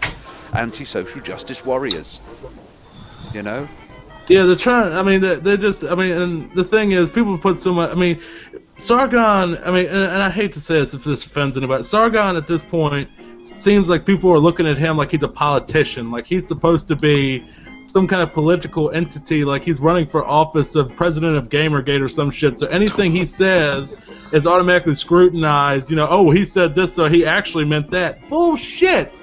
anti-social justice warriors. You know? Yeah, they're trying. I mean, they're just. I mean, and the thing is, people put so much. I mean, Sargon. I mean, and I hate to say this if this offends anybody. Sargon at this point seems like people are looking at him like he's a politician, like he's supposed to be some kind of political entity, like he's running for office of president of Gamergate or some shit. So anything he says is automatically scrutinized. You know, oh, he said this, so he actually meant that. Bullshit.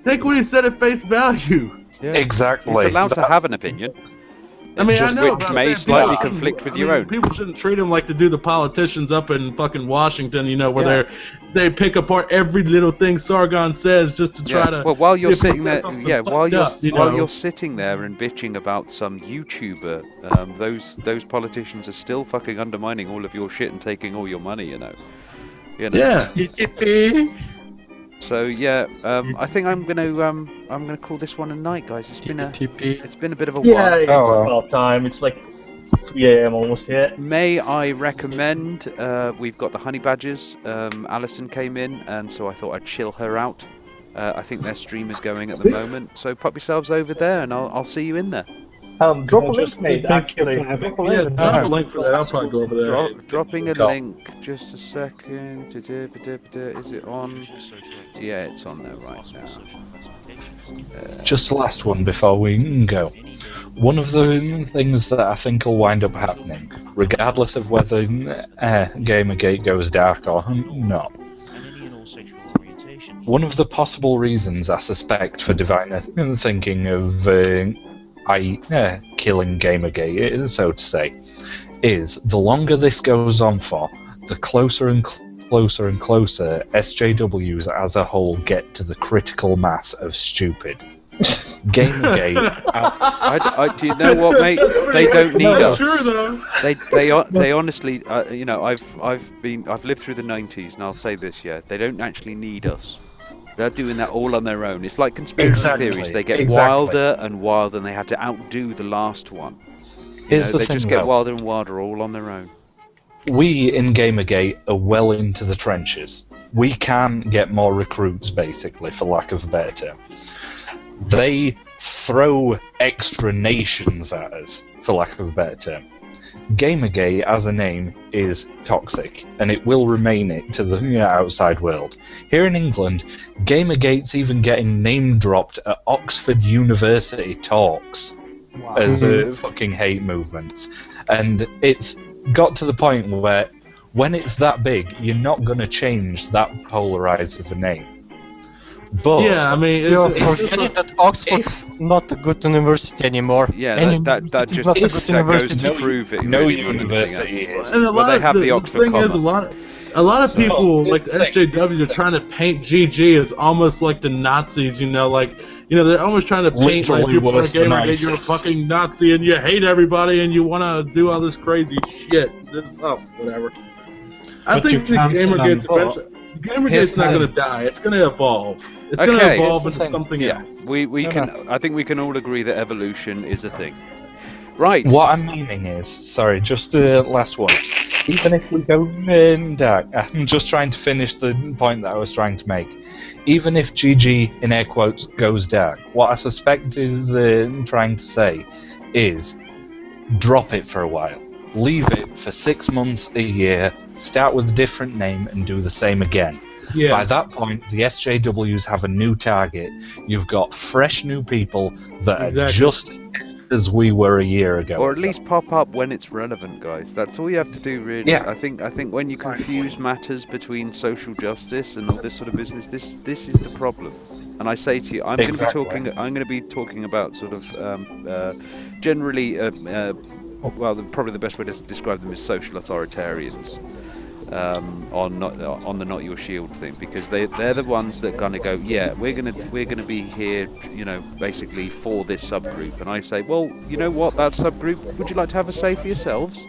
Take what he said at face value. Yeah. Exactly. He's allowed to have an opinion. I mean, I know, which may slightly conflict with your own. People shouldn't treat him like they do the politicians up in fucking Washington, you know, where they pick apart every little thing Sargon says just to try to. Well, while you're sitting there, while you're sitting there and bitching about some YouTuber, those politicians are still fucking undermining all of your shit and taking all your money, you know. Yeah. So yeah, I think I'm gonna call this one a night, guys. It's been a bit of a while. Yeah, it's about time. It's like 3 a.m. almost here. May I recommend? We've got the honey badgers. Alison came in, and so I thought I'd chill her out. I think their stream is going at the moment, so pop yourselves over there, and I'll see you in there. Drop a link, mate. Actually, drop a link for that. I'll probably go over there. Dropping a link. Just a second. Is it on? Yeah, it's on there right now. Just the last one before we go. One of the things that I think will wind up happening, regardless of whether Gamergate goes dark or not, one of the possible reasons I suspect for Divine thinking of killing Gamergate, so to say, is the longer this goes on for, the closer and closer and closer SJWs as a whole get to the critical mass of stupid. Gamergate. Do you know what, mate? They don't need us. They honestly, you know, I've lived through the 90s, and I'll say this, yeah, they don't actually need us. They're doing that all on their own. It's like conspiracy Exactly, theories. They get exactly. wilder and wilder, and they have to outdo the last one. Here's the They thing, just get though. wilder and wilder all on their own. We in Gamergate are well into the trenches. We can get more recruits, basically, for lack of a better term. They throw extra nations at us, for lack of a better term. Gamergate, as a name, is toxic, and it will remain it to the outside world. Here in England, Gamergate's even getting name-dropped at Oxford University talks as fucking hate movements. And it's got to the point where, when it's that big, you're not going to change that polarized of a name. But Yeah, I mean, You're it's just forgetting that Oxford's not a good university anymore. Yeah, And that university is just not a good that goes university. to prove it. no really, more than anything university else. is. And a Well, lot they of have the Oxford thing is, comma. a lot of So, people like here's the SJW are trying to paint GG as almost like the Nazis. They're almost trying to paint like Literally you're a worse than Gamergate, you're a ISIS. fucking Nazi and you hate everybody and you want to do all this crazy shit. Whatever. I But you think the can't say Gamergate's that. eventually. Gamergate's Here's not the- going to die. It's going to evolve. It's going to Okay. evolve Here's into the thing. something Yeah, else. we can. I think we can all agree that evolution is a thing. Right. What I'm meaning is, sorry, just last one. Even if we go dark, I'm just trying to finish the point that I was trying to make. Even if GG, in air quotes, goes dark, what I suspect is trying to say is drop it for a while. Leave it for 6 months, a year, start with a different name and do the same again. Yeah. By that point, the SJWs have a new target. You've got fresh new people that are Exactly. just as we were a year ago. Or at least pop up when it's relevant, guys. That's all you have to do, really. Yeah. I think when you confuse matters between social justice and all this sort of business, this is the problem. And I say to you, I'm going to be talking about sort of generally, probably the best way to describe them is social authoritarians. On the Not Your Shield thing, because they're the ones that kind of go, yeah, we're gonna be here, basically for this subgroup. And I say, well, you know what, that subgroup, would you like to have a say for yourselves?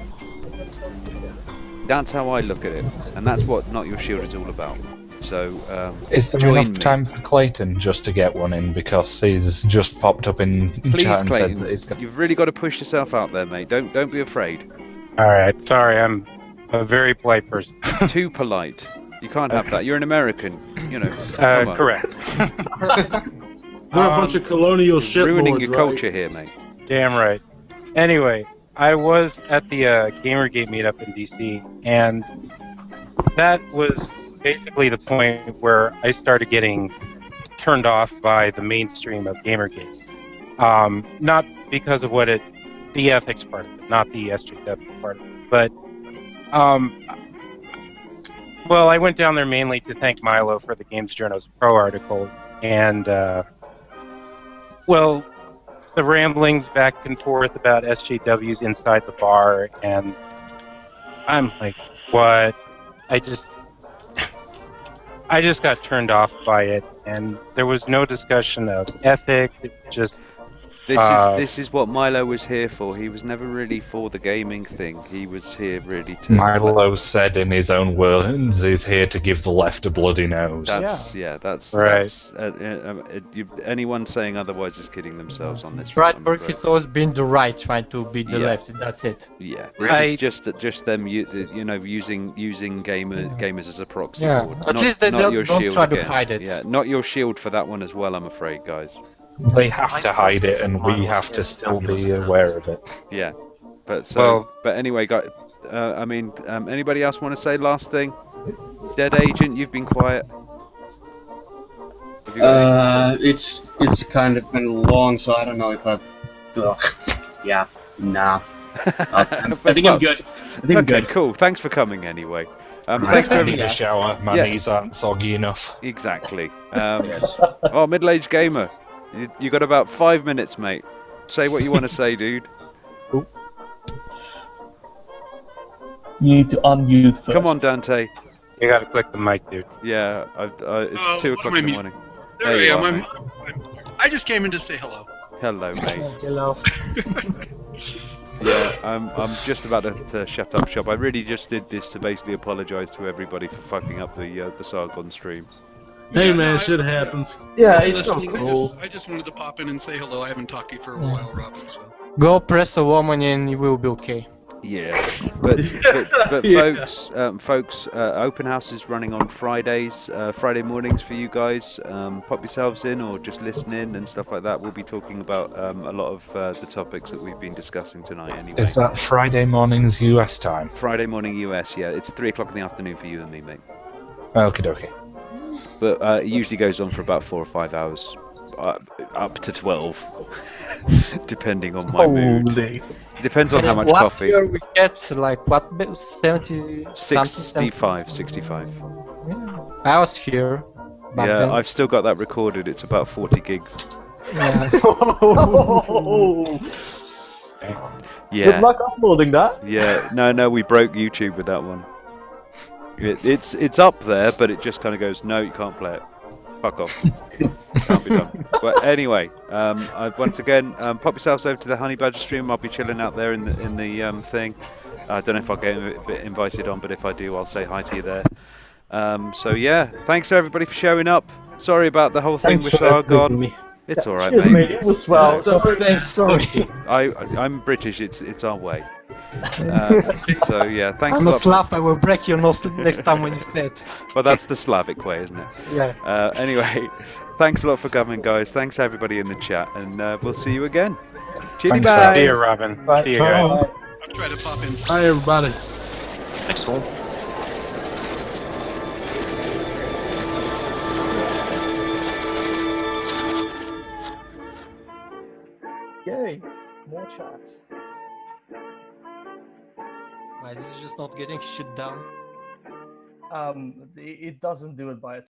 That's how I look at it, and that's what Not Your Shield is all about. So Is there join enough me. time for Clayton just to get one in, because he's just popped up in Please, chat and Clayton, said that it's you've really got to push yourself out there, mate. Don't be afraid. All right, sorry, I'm a very polite person. Too polite. You can't have that. You're an American. Come on. Correct. We're a bunch of colonial shit Ruining lords, your right? culture here, mate. Damn right. Anyway, I was at the Gamergate meetup in DC, and that was basically the point where I started getting turned off by the mainstream of Gamergate. Not because of the ethics part of it, not the SJW part of it, but well, I went down there mainly to thank Milo for the Games Journals Pro article, and well, the ramblings back and forth about SJWs inside the bar, and I'm like, what? I just got turned off by it, and there was no discussion of ethics. It just This is what Milo was here for. He was never really for the gaming thing. He was here really to. Milo said in his own words, he's here to give the left a bloody nose. That's right. Anyone saying otherwise is kidding themselves on this. Right, I'm Burke afraid. has always been the right, trying to be the Yeah. left. That's it. Yeah, this is just them, using gamers as a proxy. Yeah, board. at Not- least they not don't- your don't shield try to again. hide it. Yeah, not your shield for that one as well. I'm afraid, guys. They have to hide it, and we have to still be aware of it. Yeah, but Well- but anyway, guys. Anybody else want to say last thing? Dead Agent, you've been quiet. Have you got It's kind of been long, so I don't know if I've. Yeah, nah. I think I'm good. I think I'm Okay, good. cool. Thanks for coming anyway. Thanks Thanks for for taking a shower. My Yeah. knees aren't soggy enough. Exactly. Oh, middle-aged gamer. You got about 5 minutes, mate. Say what you want to say, dude. You need to unmute first. Come on, Dante. You gotta click the mic, dude. Yeah, it's 2 o'clock in the morning. There I you am. are, I'm, mate. I just came in to say hello. Hello, mate. Hello. Yeah, I'm just about to shut up shop. I really just did this to basically apologise to everybody for fucking up the Sargon stream. Hey Yeah, man, no, shit happens. Yeah, Hey, it's so listen, cool. I just wanted to pop in and say hello. I haven't talked to you for a while, Robin. So. Go press a woman and you will be okay. Yeah, but Yeah. folks, open house is running on Fridays, Friday mornings for you guys. Pop yourselves in or just listen in and stuff like that. We'll be talking about a lot of the topics that we've been discussing tonight. Anyway, Is that Friday mornings US time? Friday morning US? Yeah, it's 3 o'clock in the afternoon for you and me, mate. Okie dokie. But it usually goes on for about 4 or 5 hours, up to 12, depending on my mood. Holy. Depends on how much Last coffee. year we get like what, 70 65. Yeah. I was here. Back Yeah, then. I've still got that recorded. It's about 40 gigs. Yeah. Yeah. Good luck uploading that. Yeah, no, we broke YouTube with that one. It's up there, but it just kind of goes, no, you can't play it. Fuck off. Can't be done. But anyway, once again, pop yourselves over to the Honey Badger stream. I'll be chilling out there in the thing. I don't know if I'll get invited on, but if I do, I'll say hi to you there. So yeah, thanks everybody for showing up. Sorry about the whole thing Thanks with for having Sargon. me. It's all right, Cheers, mate. mate. It was well. Stop saying sorry. I'm British. It's our way. So yeah, thanks I a lot. must laugh. I will break your nose next time when you say it. Well, that's the Slavic way, isn't it? Yeah. Anyway, thanks a lot for coming, guys. Thanks everybody in the chat, and we'll see you again. Chitty Thanks, bye. See you, Robin. See you guys. I'll try to pop in. Hi everybody. Next one. Yay, more chat. Why this is just not getting shit down? It doesn't do it by itself.